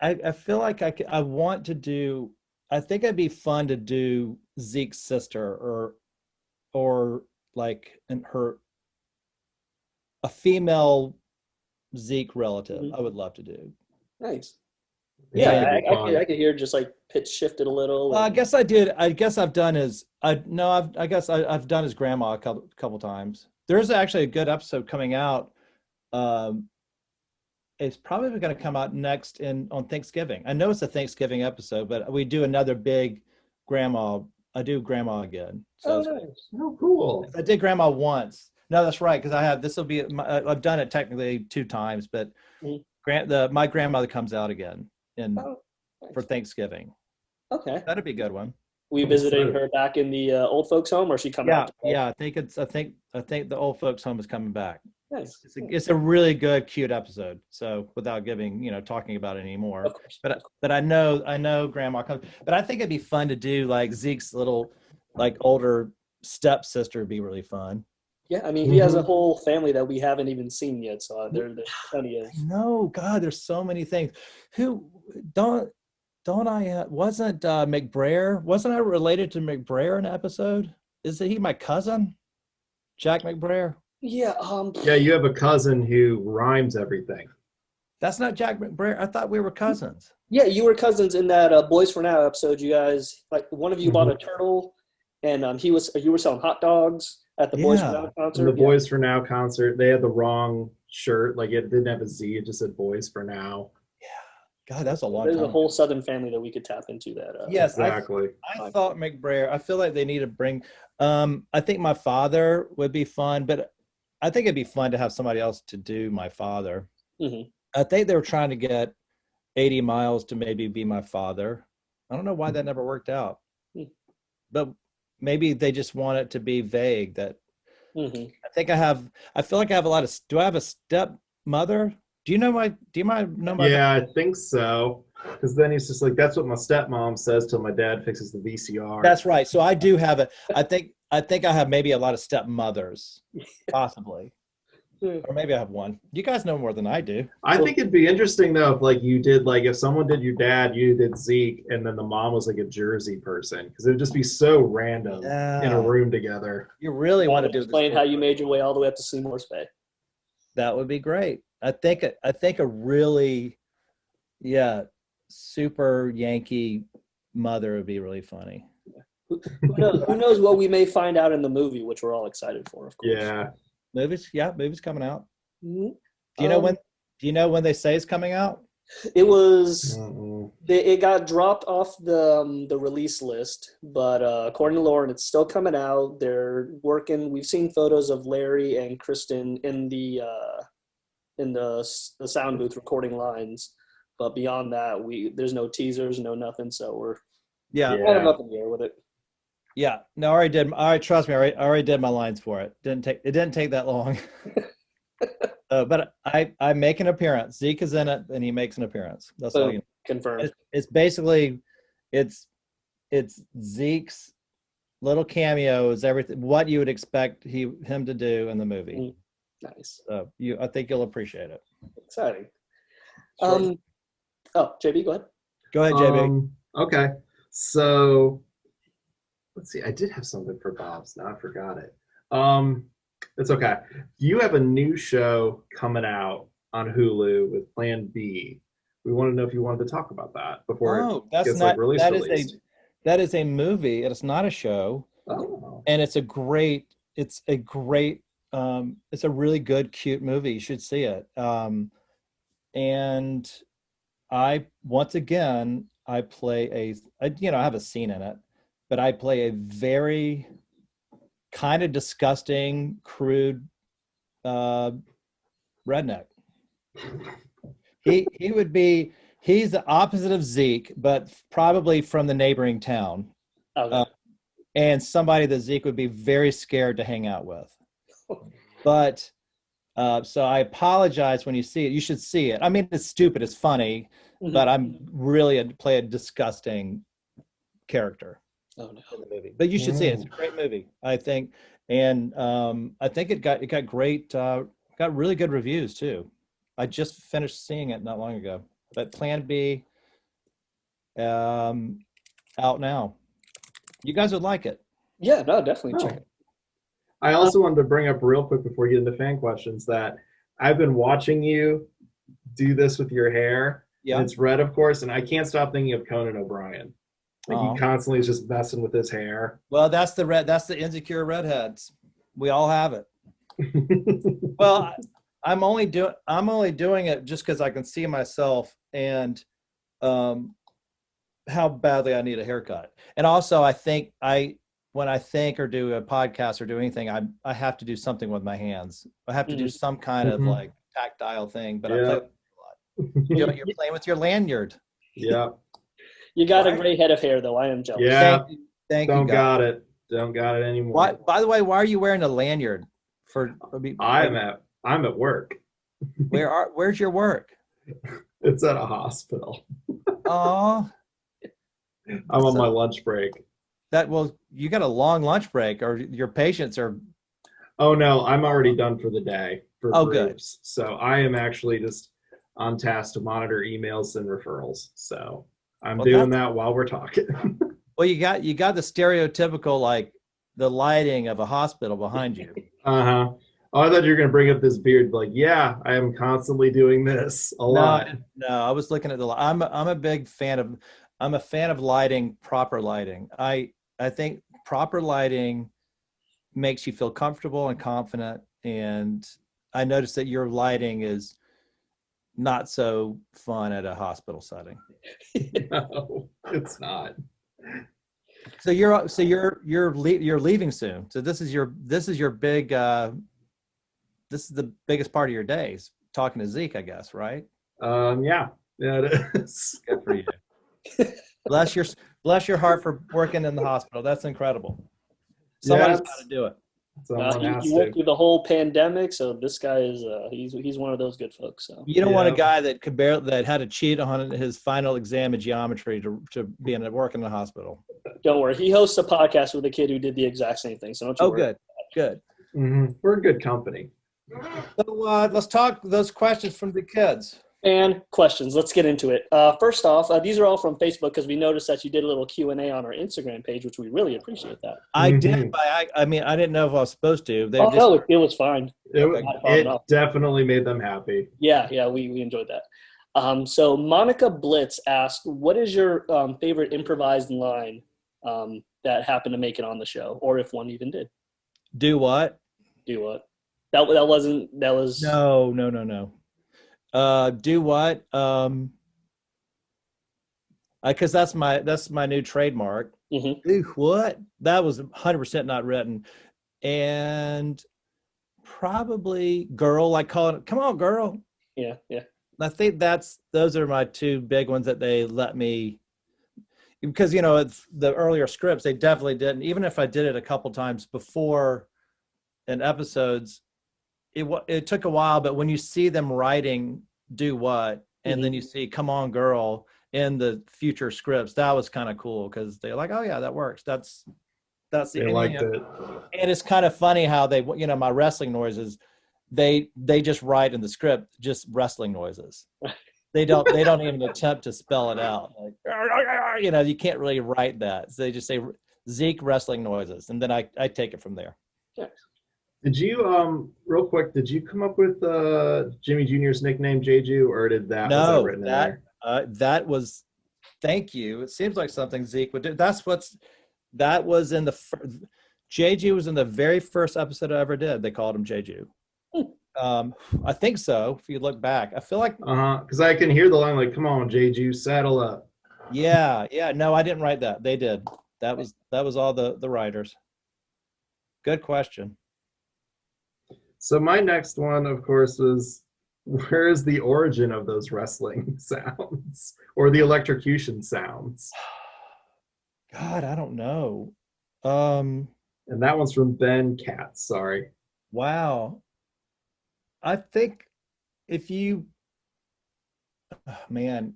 I feel like I want to do, I think it'd be fun to do Zeke's sister or like a female Zeke relative. Mhm. I would love to do. Nice. Yeah, Yeah, it'd be fun. I could hear just like pitch shifted a little. Well, I and- guess I did. I guess I've done his. I guess I've done his grandma a couple times. There's actually a good episode coming out. Um, it's probably going to come out next on Thanksgiving. I know it's a Thanksgiving episode, but we do another big grandma. I do grandma again. So nice. Oh, cool. I did grandma once. No, that's right, because I have. This will be. I've done it technically 2 times, but Mhm. my grandmother comes out again Oh, for nice. Thanksgiving. Okay. That'd be a good one. We visiting her back in the old folks' home, or she come out? Yeah. I think the old folks home is coming back. Nice. It's a really good, cute episode. So without talking about it anymore, Of course. but I know Grandma comes. But I think it'd be fun to do like Zeke's little, like older stepsister would be really fun. Yeah, I mean, he has a whole family that we haven't even seen yet, so there's plenty of. No, God, there's so many things. Don't I wasn't McBrayer? Wasn't I related to McBrayer in an episode? Is he my cousin, Jack McBrayer? Yeah. Yeah, you have a cousin who rhymes everything. That's not Jack McBrayer. I thought we were cousins. Yeah, you were cousins in that Boys for Now episode. You guys, like, one of you bought a turtle, and you were selling hot dogs at the Boys for Now concert. In the Boys for Now concert, they had the wrong shirt. Like, it didn't have a Z. It just said Boys for Now. God, that's a long There's time. a whole Southern family that we could tap into that. Yes, Exactly. I thought McBrayer. I feel like they need to bring. I think my father would be fun, but I think it'd be fun to have somebody else to do my father. Mhm. I think they were trying to get 80 Miles to maybe be my father. I don't know why that never worked out, but maybe they just want it to be vague. That Mhm. I feel like I have a lot of. Do I have a stepmother? Do you know my? Yeah, I think so. Because then he's just like, that's what my stepmom says till my dad fixes the VCR. That's right. So I do have I think I have maybe a lot of stepmothers, possibly, or maybe I have one. You guys know more than I do. I think it'd be interesting though if like you did like if someone did your dad, you did Zeke, and then the mom was like a Jersey person, because it would just be so random in a room together. You really want to do explain how you made your way all the way up to Seymour's Bay. That would be great. I think a really, super Yankee mother would be really funny. Who knows what we may find out in the movie, which we're all excited for, of course. Yeah. Movies coming out. Mhm. Do you know when they say it's coming out? It was. Mm-mm. It got dropped off the release list, but according to Lauren, it's still coming out. They're working. We've seen photos of Larry and Kristen in the sound booth recording lines, but beyond that, there's no teasers, no nothing. So we're kind of up in the air with it. Yeah, no, I already did. All right, trust me, I already did my lines for it. It didn't take that long. But I make an appearance. Zeke is in it, and he makes an appearance. That's all you know. Confirmed. It's basically it's Zeke's little cameo is everything what you would expect him to do in the movie. Nice. I think you'll appreciate it. Exciting. Sure. JB, go ahead. Go ahead, JB. Okay. So let's see. I did have something for Bob's. Now I forgot it. It's okay. You have a new show coming out on Hulu with Plan B. We want to know if you wanted to talk about that before it gets released. That is a movie. It's not a show. Oh. And it's a really good, cute movie. You should see it. And I play I have a scene in it, but I play a very kind of disgusting, crude redneck. He would be He's the opposite of Zeke, but probably from the neighboring town. Okay. And somebody that Zeke would be very scared to hang out with. But so I apologize when you see it. You should see it. I mean, it's stupid. It's funny, but I'm really play a disgusting character Oh no. in the movie. But you should see it. It's a great movie, I think. And I think it got great, got really good reviews too. I just finished seeing it not long ago. But Plan B, out now. You guys would like it. Yeah, no, definitely check it. I also wanted to bring up real quick before you get into fan questions that I've been watching you do this with your hair. Yeah. And it's red, of course, and I can't stop thinking of Conan O'Brien. Like he constantly is just messing with his hair. Well, that's the insecure redheads. We all have it. Well, I'm only doing it just because I can see myself and how badly I need a haircut. And also I think when I think or do a podcast or do anything, I have to do something with my hands. I have to do some kind of like tactile thing, but I play with it a lot. You're playing with your lanyard. Yeah. You got a gray head of hair though. I am jealous. Yeah. Thank you. Don't got it anymore. Why, by the way, why are you wearing a lanyard? I'm at work. Where's your work? It's at a hospital. Oh. I'm on my lunch break. You got a long lunch break, or your patients are. Oh no, I'm already done for the day for groups. Good. So I am actually just on task to monitor emails and referrals. So I'm doing that while we're talking. Well, you got the stereotypical like the lighting of a hospital behind you. Oh, I thought you were gonna bring up this beard. Like, yeah, I am constantly doing this a lot. No, I was looking at I'm a big fan of. I'm a fan of lighting, proper lighting. I think proper lighting makes you feel comfortable and confident. And I noticed that your lighting is not so fun at a hospital setting. No, it's not. So you're leaving soon. So this is your big this is the biggest part of your days, talking to Zeke, I guess, right? Yeah, it is. Good for you. Bless your heart for working in the hospital. That's incredible. Somebody's got to do it. You went through the whole pandemic, so this guy is he's one of those good folks. So you don't want a guy that that had to cheat on his final exam in geometry to be work in the hospital. Don't worry, he hosts a podcast with a kid who did the exact same thing. So don't you worry. Good. Mm-hmm. We're in good company. So let's talk those questions from the kids. And questions. Let's get into it. First off, these are all from Facebook because we noticed that you did a little Q&A on our Instagram page, which we really appreciate that. I did, but I mean, I didn't know if I was supposed to. No, it was fine. It definitely made them happy. Yeah, we enjoyed that. So Monica Blitz asked, what is your favorite improvised line that happened to make it on the show, or if one even did? Do what? That was No. Do what? Because that's my new trademark. Mm-hmm. Do what? That was 100% not written, and probably girl, like calling it, come on, girl. Yeah. I think those are my two big ones that they let me, because it's the earlier scripts they definitely didn't. Even if I did it a couple times before in episodes, it took a while, but when you see them writing do what, and then you see come on girl in the future scripts, that was kind of cool because they're like, oh yeah, that works. That's the they liked it. And it's kind of funny how they my wrestling noises, they just write in the script just wrestling noises. They don't even attempt to spell it out. Like, you can't really write that. So they just say Zeke wrestling noises, and then I take it from there. Yeah. Did you, real quick, did you come up with Jimmy Jr.'s nickname, Jeju, or was that written in there? That was, thank you. It seems like something Zeke would do. That was in Jeju was in the very first episode I ever did. They called him Jeju. I think so, if you look back. I feel like... because I can hear the line like, come on, Jeju, saddle up. Yeah. No, I didn't write that. They did. That was all the writers. Good question. So my next one, of course, was Where is the origin of those wrestling sounds or the electrocution sounds? God, I don't know. Um, And that one's from Ben Katz. Sorry. wow. I think if you, oh, man,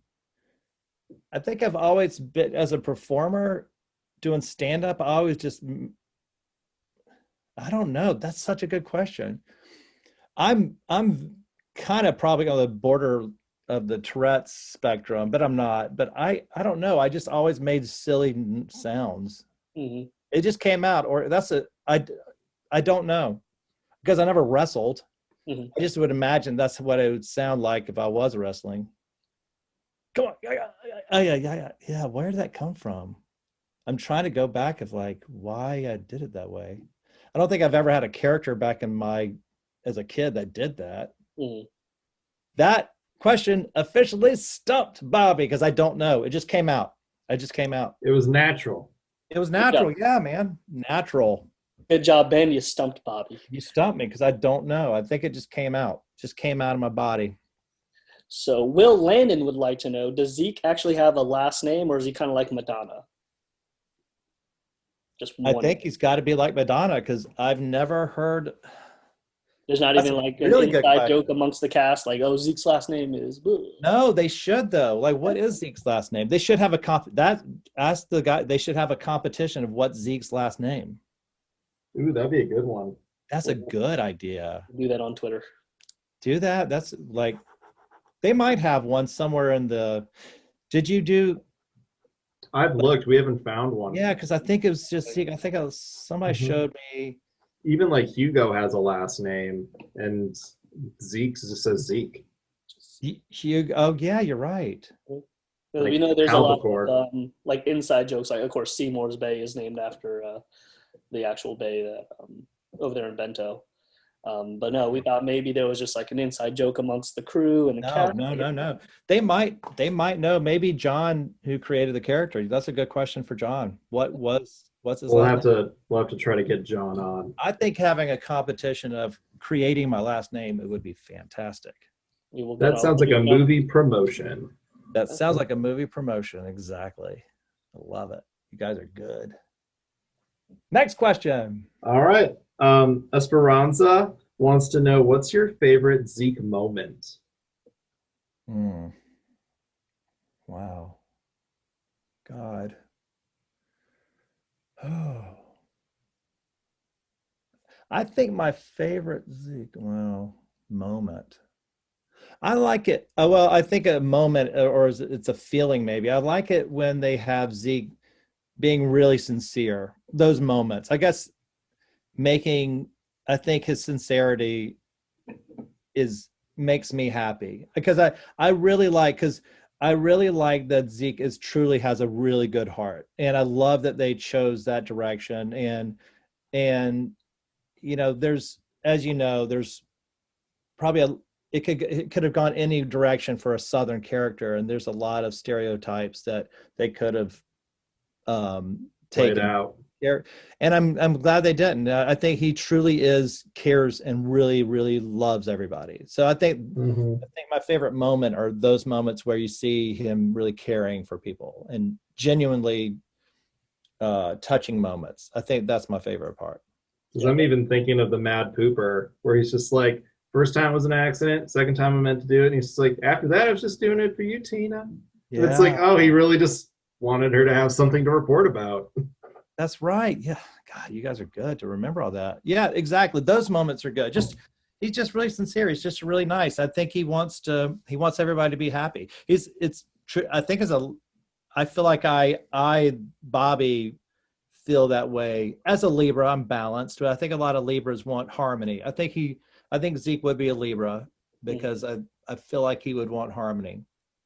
I think I've always been as a performer doing stand up. I always just, I don't know. That's such a good question. I'm kind of probably on the border of the Tourette's spectrum, but I'm not. But I don't know. I just always made silly sounds. Mhm. It just came out, or I don't know because I never wrestled. Mhm. I just would imagine that's what it would sound like if I was wrestling. Come on, yeah. Where did that come from? I'm trying to go back of like why I did it that way. I don't think I've ever had a character back in my as a kid that did that. Mhm. That question officially stumped Bobby because I don't know. It just came out. I just came out. It was natural. It was Good natural. job. Yeah, man. Natural. Good job, Ben. You stumped Bobby. You stumped me because I don't know. I think it just came out. Just came out of my body. So Will Landon would like to know, does Zeke actually have a last name, or is he kind of like Madonna? Just I one. think he's got to be like Madonna because I've never heard. There's not That's even a like an really good inside question. joke amongst the cast, like, oh, Zeke's last name is boo. No, they should though. Like, what is Zeke's last name? They should have a ask the guy. They should have a competition of what's Zeke's last name. Ooh, that'd be a good one. That's a good idea. Do that on Twitter. Do that. That's like they might have one somewhere in the. Did you do? I've looked. We haven't found one. Yeah, because I think it was just Zeke. I think somebody Mhm. showed me. Even like Hugo has a last name, and Zeke just says Zeke. Hugh. Oh yeah, you're right. Because Like we know there's a lot Albacore. of like inside jokes. Like, of course, Seymour's Bay is named after the actual bay that over there in Bento. But no, we thought maybe there was just like an inside joke amongst the crew and the cast. No. They might know. Maybe John, who created the character. That's a good question for John. What's his last name? We'll have to try to get John on. I think having a competition of creating my last name, it would be fantastic. We will get That on sounds like a John. movie promotion. That sounds like a movie promotion. Exactly. I love it. You guys are good. Next question. All right. Esperanza wants to know, what's your favorite Zeke moment? Wow. God. Oh. I think my favorite Zeke, moment. I like it. Well, I think a moment, or it's a feeling maybe. I like it when they have Zeke being really sincere. Those moments, I guess, I think his sincerity makes me happy because I really like that Zeke truly has a really good heart, and I love that they chose that direction. And there's, as you know, there's probably it could have gone any direction for a Southern character, and there's a lot of stereotypes that they could have taken out. And I'm glad they didn't. I think he truly cares and really, really loves everybody. So I think my favorite moment are those moments where you see him really caring for people and genuinely touching moments. I think that's my favorite part. Because I'm even thinking of the Mad Pooper, where he's just like, first time was an accident, second time I meant to do it, and he's just like, after that I was just doing it for you, Tina. Yeah. It's like, oh, he really just wanted her to have something to report about. That's right. Yeah. God, you guys are good to remember all that. Yeah, exactly. Those moments are good. He's just really sincere. He's just really nice. I think he wants everybody to be happy. It's true. I think I feel like Bobby feel that way as a Libra. I'm balanced, but I think a lot of Libras want harmony. I think Zeke would be a Libra because I feel like he would want harmony.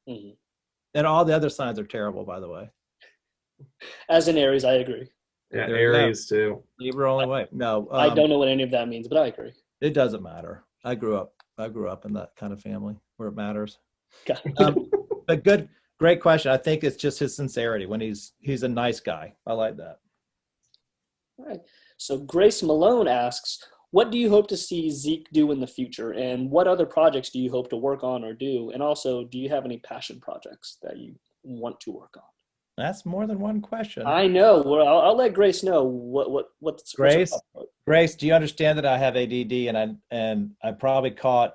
Mm-hmm. And all the other signs are terrible, by the way. As an Aries, I agree. Yeah, Aries too. Libra only way. No, I don't know what any of that means, but I agree. It doesn't matter. I grew up in that kind of family where it matters. But great question. I think it's just his sincerity when he's a nice guy. I like that. All right. So Grace Malone asks, what do you hope to see Zeke do in the future, and what other projects do you hope to work on or do? And also, do you have any passion projects that you want to work on? That's more than one question. I know. Well, I'll let Grace know what's Grace. what's Grace, do you understand that I have ADD and I probably caught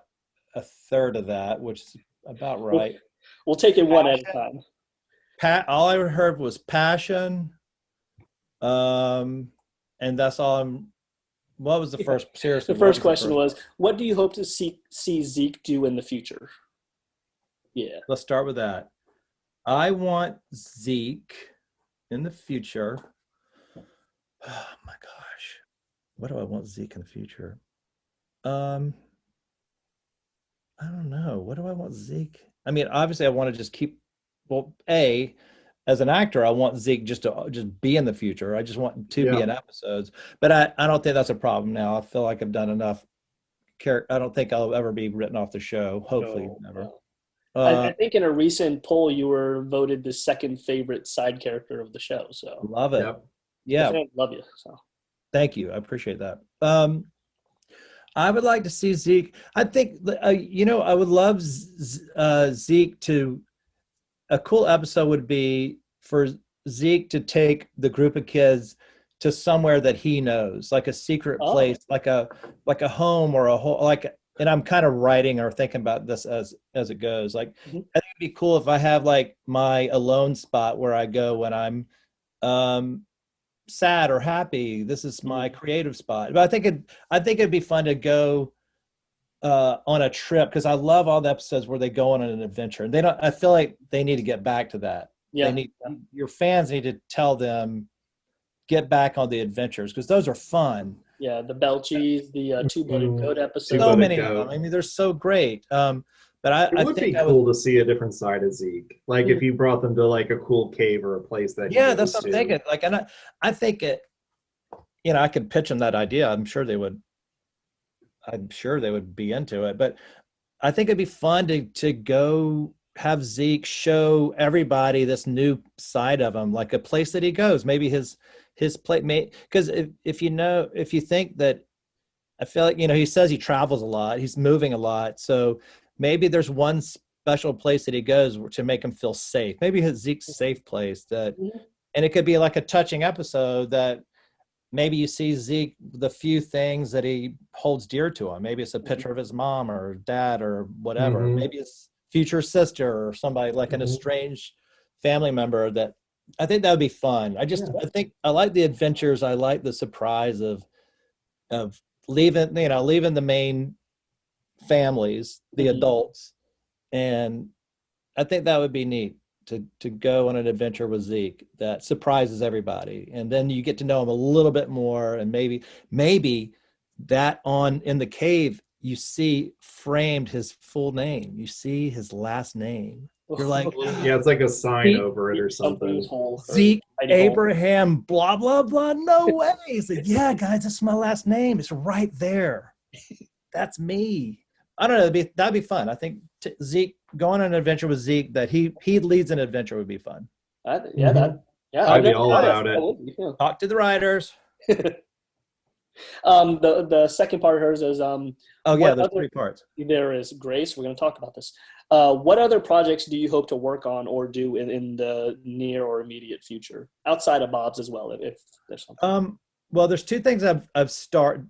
a third of that, which is about right. We'll take it one at a time. All I heard was passion, and that's all I'm. What was the first? Seriously, the first question was, what do you hope to see Zeke do in the future? Yeah. Let's start with that. I want Zeke in the future. Oh my gosh. What do I want Zeke in the future? I don't know. What do I want Zeke? I mean, obviously I want to just keep, well, as an actor, I want Zeke just to just be in the future. I just want to be in episodes, but I don't think that's a problem now. I feel like I've done enough. I don't think I'll ever be written off the show. Hopefully never. I think in a recent poll, you were voted the second favorite side character of the show. So love it. Yeah. Love you. So thank you. I appreciate that. I would like to see Zeke. I think, I would love Zeke to, a cool episode would be for Zeke to take the group of kids to somewhere that he knows, like a secret place, like a home or a whole, and I'm kind of writing or thinking about this as it goes. Like, I think it'd be cool if I have like my alone spot where I go when I'm sad or happy. This is my creative spot. But I think it'd be fun to go on a trip, because I love all the episodes where they go on an adventure. And I feel like they need to get back to that. Yeah. Your fans need to tell them, get back on the adventures, because those are fun. Yeah, the Belchies, the Two-Blooded Goat episodes. So many of them. I mean, they're so great. But it would be cool to see a different side of Zeke. Like if you brought them to like a cool cave or a place that. Yeah, that's what I'm thinking. Like, and I think it. I could pitch them that idea. I'm sure they would be into it. But I think it'd be fun to go have Zeke show everybody this new side of him, like a place that he goes. Maybe his plate, because if you think that, I feel like, he says he travels a lot, he's moving a lot, so maybe there's one special place that he goes to make him feel safe. Maybe his Zeke's safe place and it could be like a touching episode that maybe you see Zeke, the few things that he holds dear to him. Maybe it's a picture of his mom or dad or whatever. Maybe it's future sister or somebody like an estranged family member. That I think that would be fun. I think I like the adventures. I like the surprise of leaving the main families, the adults. And I think that would be neat to go on an adventure with Zeke that surprises everybody. And then you get to know him a little bit more. And maybe that in the cave, you see framed his full name. You see his last name. You're like, yeah, it's like a sign over it or something. Zeke Abraham, blah, blah, blah. No way. He's like, yeah, guys, that's my last name. It's right there. That's me. I don't know. That'd be fun. I think Zeke, going on an adventure with Zeke, that he leads an adventure would be fun. I'd be all about it. Talk to the writers. The second part of hers is there's 3 parts. There is Grace. We're going to talk about this. What other projects do you hope to work on or do in the near or immediate future, outside of Bob's as well, if there's something? Well, there's 2 things I've started,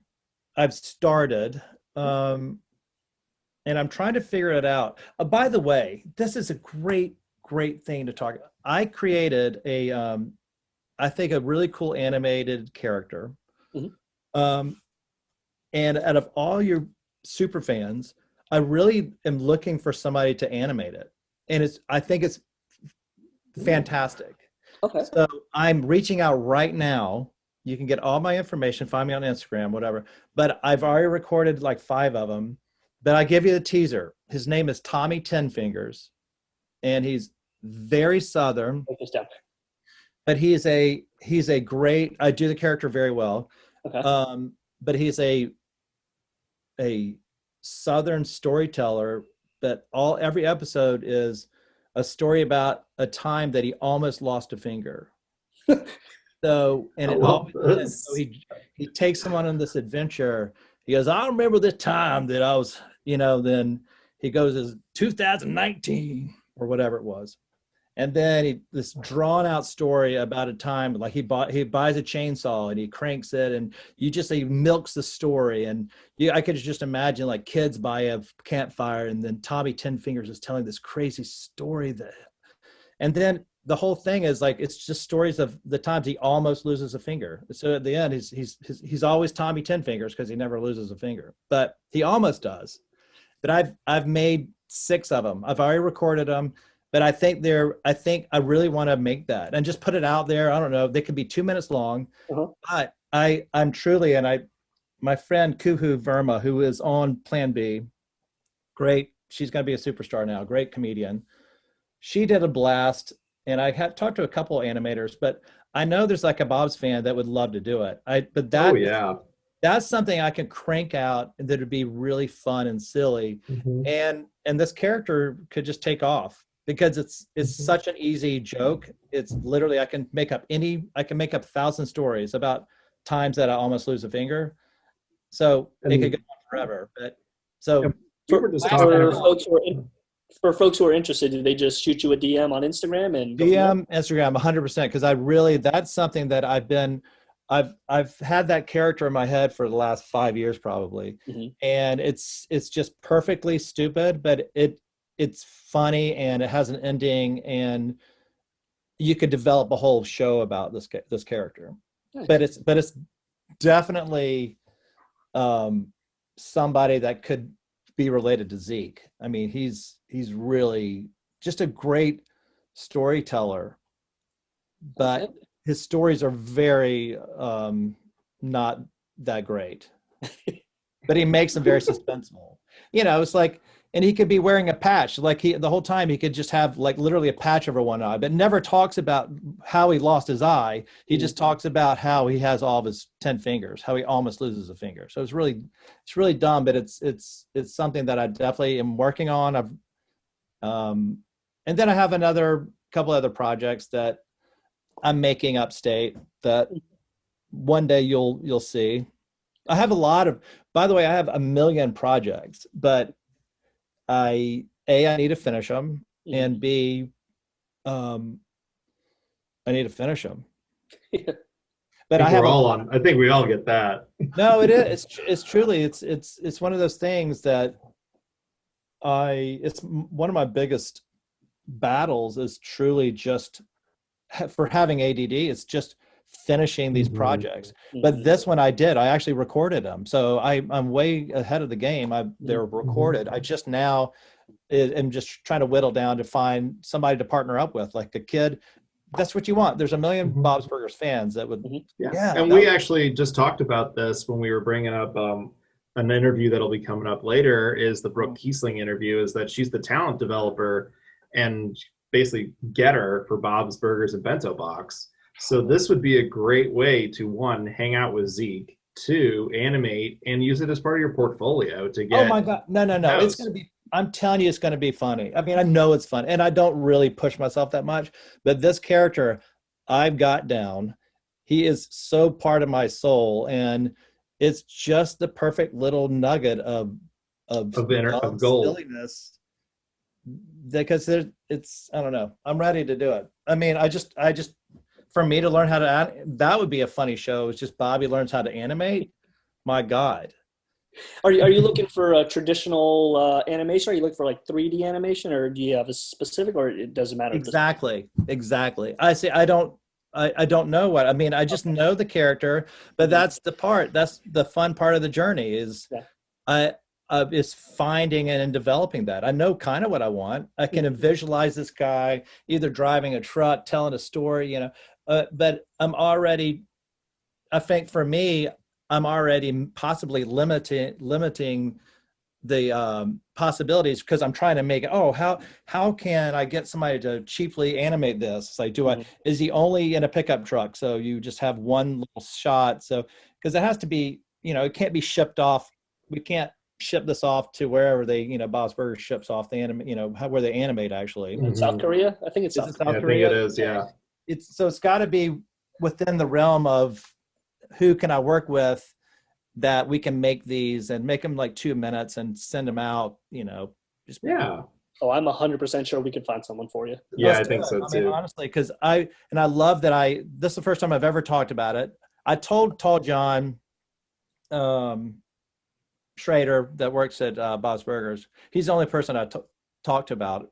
and I'm trying to figure it out. By the way, this is a great thing to talk about. I created I think a really cool animated character. And out of all your super fans, I really am looking for somebody to animate it. And I think it's fantastic. Okay. So I'm reaching out right now. You can get all my information, find me on Instagram, whatever. But I've already recorded like 5 of them. But I give you the teaser. His name is Tommy Tenfingers. And he's very Southern. Take this down. But he's a great, I do the character very well. Okay. But he's a Southern storyteller, but every episode is a story about a time that he almost lost a finger. So he takes someone on this adventure, He goes, I remember the time that I was, then he goes, is 2019 or whatever it was. And then this drawn out story about a time, like he buys a chainsaw and he cranks it, and he milks the story. And I could just imagine like kids by a campfire, and then Tommy Ten Fingers is telling this crazy story and then the whole thing is like, it's just stories of the times he almost loses a finger. So at the end, he's always Tommy Ten Fingers because he never loses a finger, but he almost does. But I've made 6 of them. I've already recorded them. But I think I really want to make that and just put it out there. I don't know. They could be 2 minutes long. But I'm truly, my friend Kuhu Verma, who is on Plan B, great. She's going to be a superstar now. Great comedian. She did a blast, and I have talked to a couple of animators, but I know there's like a Bob's fan that would love to do it. That's something I can crank out and that would be really fun and silly. And this character could just take off. Because it's such an easy joke. It's literally, I can make up 1,000 stories about times that I almost lose a finger. So it could go on forever. But so for folks who are interested, do they just shoot you a DM on Instagram and Instagram 100%? Because that's something that I've had that character in my head for the last 5 years probably, and it's just perfectly stupid, but it's funny and it has an ending, and you could develop a whole show about this character. Nice. But it's definitely somebody that could be related to Zeke. I mean, he's really just a great storyteller, but his stories are very not that great. But he makes them very suspenseful. It's like, and he could be wearing a patch, like the whole time he could just have like literally a patch over one eye, but never talks about how he lost his eye. He just talks about how he has all of his 10 fingers, how he almost loses a finger. So it's really dumb, but it's something that I definitely am working on. And then I have another couple other projects that I'm making upstate that one day you'll see. I have by the way, I have 1 million projects, but I need to finish them, and B, I need to finish them. But I think we all get that. No, it is. It's truly, it's one of those things that it's one of my biggest battles is truly just for having ADD. It's just finishing these projects. But this one I actually recorded them. So I'm way ahead of the game. They're recorded. I just now am just trying to whittle down to find somebody to partner up with, like a kid. That's what you want. There's 1 million Bob's Burgers fans that would. And we actually just talked about this when we were bringing up an interview that'll be coming up later, is the Brooke Kiesling interview, is that she's the talent developer and basically getter for Bob's Burgers and Bento Box. So this would be a great way to, 1, hang out with Zeke, 2, animate and use it as part of your portfolio to get. Oh my God. No. It's going to be, I'm telling you, it's going to be funny. I mean, I know it's fun, and I don't really push myself that much, but this character I've got down, he is so part of my soul, and it's just the perfect little nugget of gold. Silliness. Because it's, I don't know. I'm ready to do it. I mean, I just, for me to learn how to, that would be a funny show. It's just Bobby learns how to animate. My God. Are you looking for a traditional animation? Are you looking for like 3D animation, or do you have a specific, or it doesn't matter? Exactly. I say, I don't know what, I mean, I just know the character, but that's the fun part of the journey is is finding and developing that. I know kind of what I want. I can visualize this guy either driving a truck, telling a story, but I think for me, I'm already possibly limiting the possibilities, because I'm trying to make it, how can I get somebody to cheaply animate this? It's like, is he only in a pickup truck? So you just have one little shot. So, because it has to be, it can't be shipped off. We can't ship this off to wherever they, Bob's Burgers ships off the where they animate actually. In South Korea? I think it's South Korea. I think it is, yeah. It's got to be within the realm of who can I work with that we can make these and make them like 2 minutes and send them out, just Yeah. Oh, I'm 100% sure we can find someone for you. Yeah, I let's think do it. so I mean, too. honestly, because I love that this is the first time I've ever talked about it. I told Tall John Schrader that works at Bob's Burgers. He's the only person I talked about it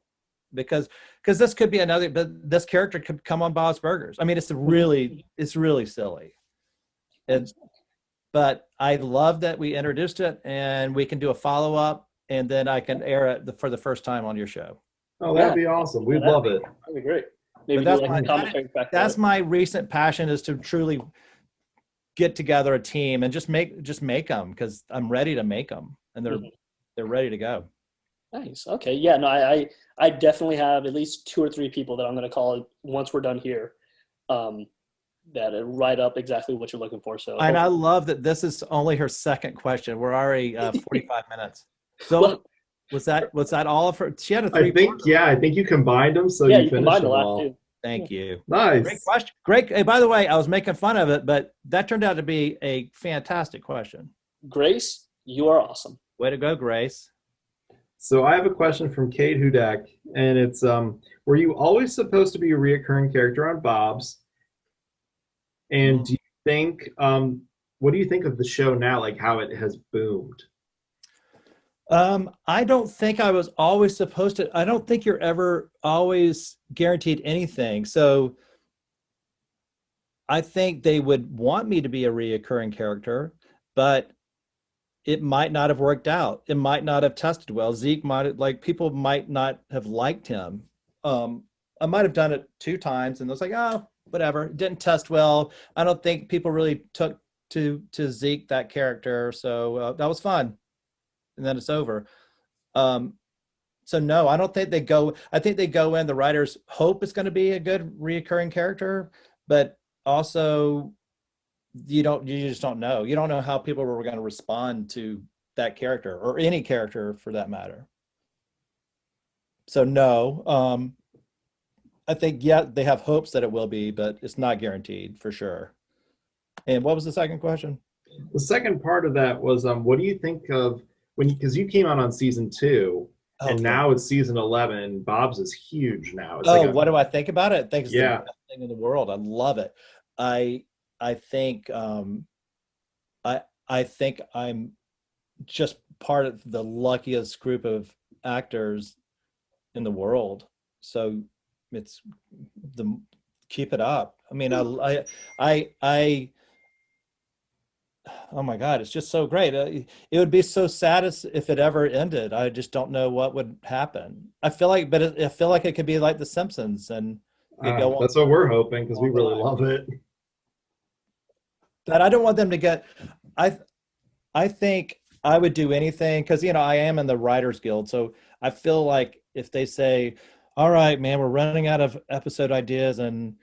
because this could be another, but this character could come on Bob's Burgers. I mean, it's really silly. But I love that we introduced it, and we can do a follow-up, and then I can air it for the first time on your show. Oh, that'd be awesome. We'd love it. That'd be great. Maybe But do like a commentary back. That's my recent passion, is to truly get together a team and just make them, because I'm ready to make them, and they're ready to go. Nice. Okay. Yeah. No, I definitely have at least 2 or 3 people that I'm going to call once we're done here. That write up exactly what you're looking for. So, and I love that this is only her second question. We're already 45 minutes. So well, was that all of her? She had a I think you combined them, so yeah, you you finished combined them a lot all. too. Thank you. Nice. Great question. Great. Hey, by the way, I was making fun of it, but that turned out to be a fantastic question. Grace, you are awesome. Way to go, Grace. So I have a question from Kate Hudak, and it's were you always supposed to be a reoccurring character on Bob's? And do you think what do you think of the show now, like how it has boomed? I don't think I was always supposed to. I don't think you're ever always guaranteed anything. So I think they would want me to be a reoccurring character, but it might not have worked out. It might not have tested well. Zeke people might not have liked him. I might have done it 2 times and it was like, oh, whatever. It didn't test well. I don't think people really took to Zeke, that character. So that was fun. And then it's over. So no, I don't think they go. I think they go in. The writers hope it's going to be a good reoccurring character, but also you just don't know. You don't know how people were going to respond to that character or any character for that matter. So no, I think they have hopes that it will be, but it's not guaranteed for sure. And what was the second question? The second part of that was what do you think of because you came out on season 2 and now it's season 11. Bob's is huge now. It's what do I think about it? I think it's the best thing in the world. I love it. I think I think I'm just part of the luckiest group of actors in the world. So it's keep it up. I mean, I oh my God, it's just so great. It would be so sad if it ever ended. I just don't know what would happen. I feel like it could be like The Simpsons and go on. That's what we're hoping because we really love it. But I don't want them to get. I think I would do anything because I am in the Writers Guild, so I feel like if they say, "All right, man, we're running out of episode ideas," and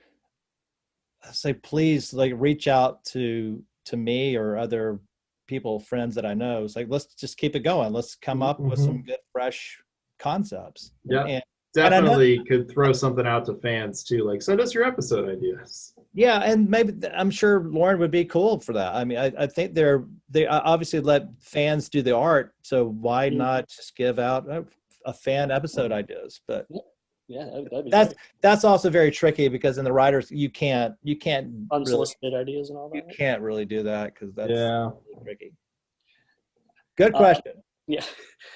I say, "Please, reach out to me or other people, friends that I know." It's like, let's just keep it going. Let's come up with some good, fresh concepts. Yeah, definitely could throw something out to fans too. Send us your episode ideas. Yeah, and maybe I'm sure Lauren would be cool for that. I mean, I think they obviously let fans do the art, so why not just give out a fan episode ideas? But that'd be that's also very tricky because in the writers you can't unsolicited ideas and all that. You can't really do that because that's really tricky. Good question. Yeah.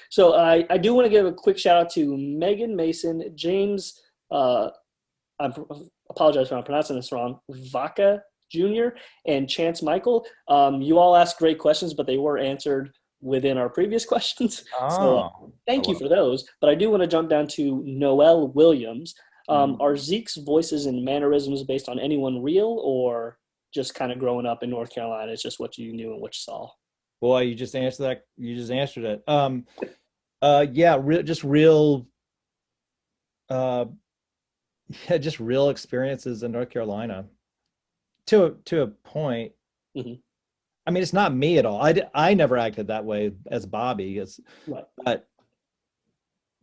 So I do want to give a quick shout out to Megan Mason, James. I apologize if I'm pronouncing this wrong. Vaca Jr. and Chance Michael. You all asked great questions, but they were answered within our previous questions. So thank you for those. But I do want to jump down to Noel Williams. Are Zeke's voices and mannerisms based on anyone real or just kind of growing up in North Carolina? It's just what you knew and what you saw. Boy, you just answered that. You just answered it. Just real. Just real experiences in North Carolina. To a point. Mm-hmm. I mean, it's not me at all. I never acted that way as Bobby. But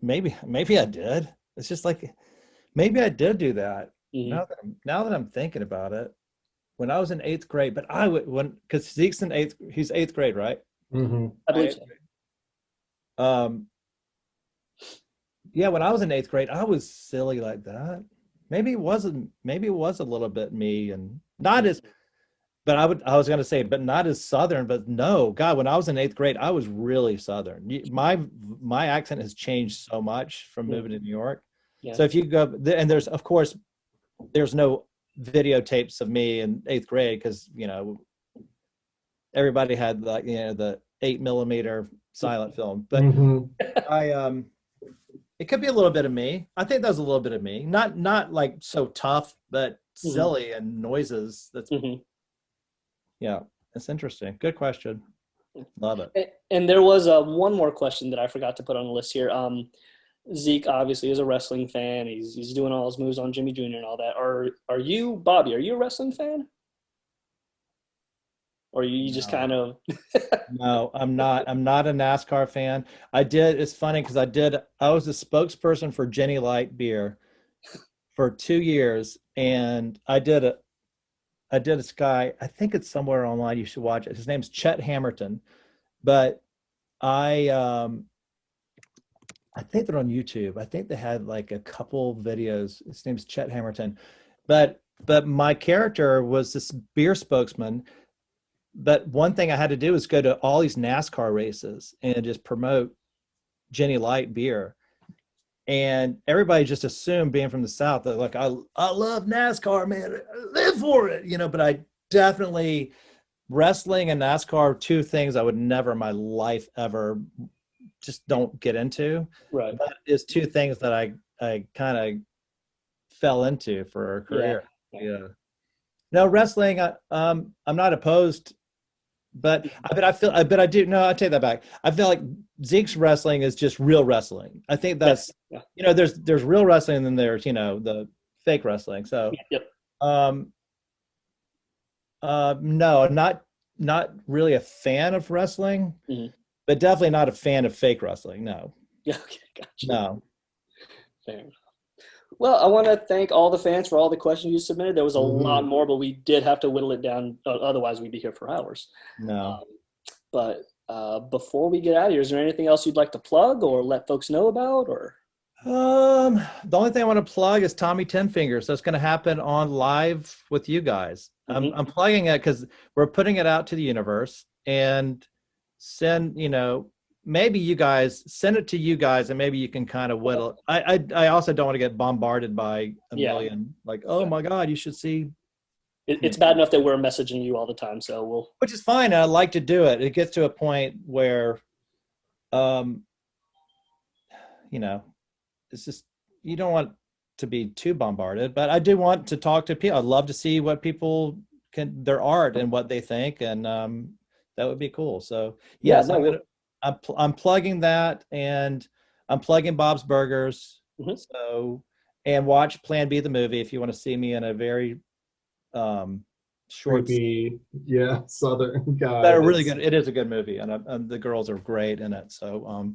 maybe I did. It's just maybe I did do that. Mm-hmm. Now that I'm thinking about it. when I was in 8th grade, but because Zeke's in he's 8th grade, right? Mm-hmm. I believe so. Yeah, when I was in 8th grade, I was silly like that. Maybe it was a little bit me, and not as, but I was gonna say, but not as Southern. But no, God, when I was in 8th grade, I was really Southern. My accent has changed so much from moving to New York. Yeah. So if you go, and there's of course, there's no videotapes of me in 8th grade because everybody had like the 8mm silent film, but Mm-hmm. it could be a little bit of me. I think that was a little bit of me, not like so tough, but silly and noises. That's yeah, it's interesting. Good question. Love it. And there was one more question that I forgot to put on the list here. Zeke obviously is a wrestling fan. He's doing all his moves on Jimmy Jr. and all that. Are you, Bobby? Are you a wrestling fan? Or you just kind of? No, I'm not. I'm not a NASCAR fan. It's funny because I was a spokesperson for Jenny Light beer for 2 years, and I did a guy. I think it's somewhere online. You should watch it. His name's Chet Hamerton, but I think they're on YouTube. I think they had like a couple videos. His name's Chet Hamerton, but my character was this beer spokesman. But one thing I had to do was go to all these NASCAR races and just promote Jenny Light beer. And everybody just assumed, being from the South, that like, I love NASCAR, man, I live for it, but I definitely, wrestling and NASCAR are two things I would never in my life ever just don't get into. Right. But it's two things that I kind of fell into for a career. Yeah. No, wrestling, I'm not opposed, but I take that back. I feel like Zeke's wrestling is just real wrestling. I think that's, there's real wrestling and then there's, the fake wrestling. So, no, not really a fan of wrestling, but definitely not a fan of fake wrestling. No. Yeah. Okay. Gotcha. No. Fair enough. Well, I want to thank all the fans for all the questions you submitted. There was a lot more, but we did have to whittle it down. Otherwise, we'd be here for hours. No. But before we get out of here, is there anything else you'd like to plug or let folks know about? Or the only thing I want to plug is Tommy Ten Fingers. That's going to happen on live with you guys. I'm plugging it because we're putting it out to the universe and maybe you guys send it to you guys and maybe you can kind of whittle. I also don't want to get bombarded by a million, like, oh my God, you should see. It's bad enough that we're messaging you all the time. So which is fine. I like to do it. It gets to a point where, it's just, you don't want to be too bombarded, but I do want to talk to people. I'd love to see what people their art and what they think. And, that would be cool. So yes, I'm plugging that, and I'm plugging Bob's Burgers. So, and watch Plan B, the movie, if you want to see me in a very short, Southern guy. But really good. It is a good movie, and the girls are great in it. So,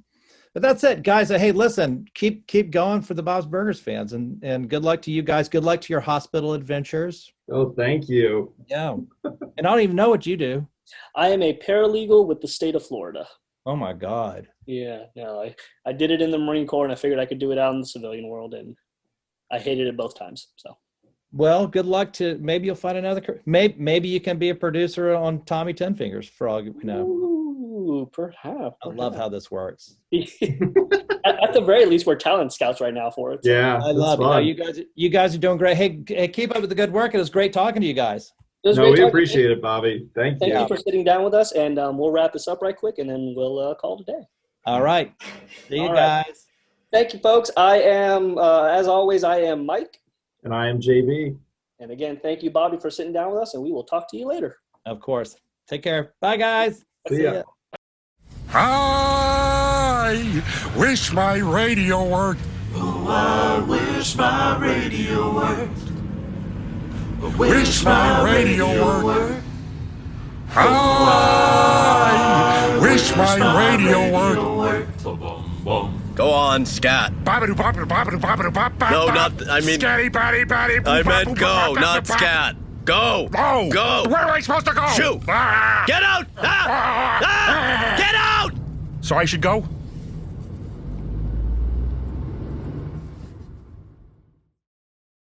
but that's it, guys. Hey, listen, keep going for the Bob's Burgers fans, and good luck to you guys. Good luck to your hospital adventures. Oh, thank you. Yeah, and I don't even know what you do. I am a paralegal with the state of Florida. Oh my God. Yeah, no, I did it in the Marine Corps, and I figured I could do it out in the civilian world, and I hated it both times. So, well, good luck to, maybe you'll find another. Maybe you can be a producer on Tommy Ten Fingers for all you know. Ooh, perhaps. I love how this works. At the very least, we're talent scouts right now for it. So. Yeah, I love it. You guys are doing great. Hey, keep up with the good work. It was great talking to you guys. We appreciate it, Bobby. Thank you. Thank you for sitting down with us, and we'll wrap this up right quick, and then we'll call it a day. All right. See you guys. Thank you, folks. I am, as always, I am Mike. And I am JB. And again, thank you, Bobby, for sitting down with us, and we will talk to you later. Of course. Take care. Bye, guys. See ya. I wish my radio worked. Oh, I wish my radio worked. Wish my radio worked. I wish my radio worked. Go on, scat. No, not. I mean, Scatty, body, I meant go, not scat. Go! No! Go! Where am I supposed to go? Shoot! Ah! Get out! Ah! Ah! Get out! So I should go?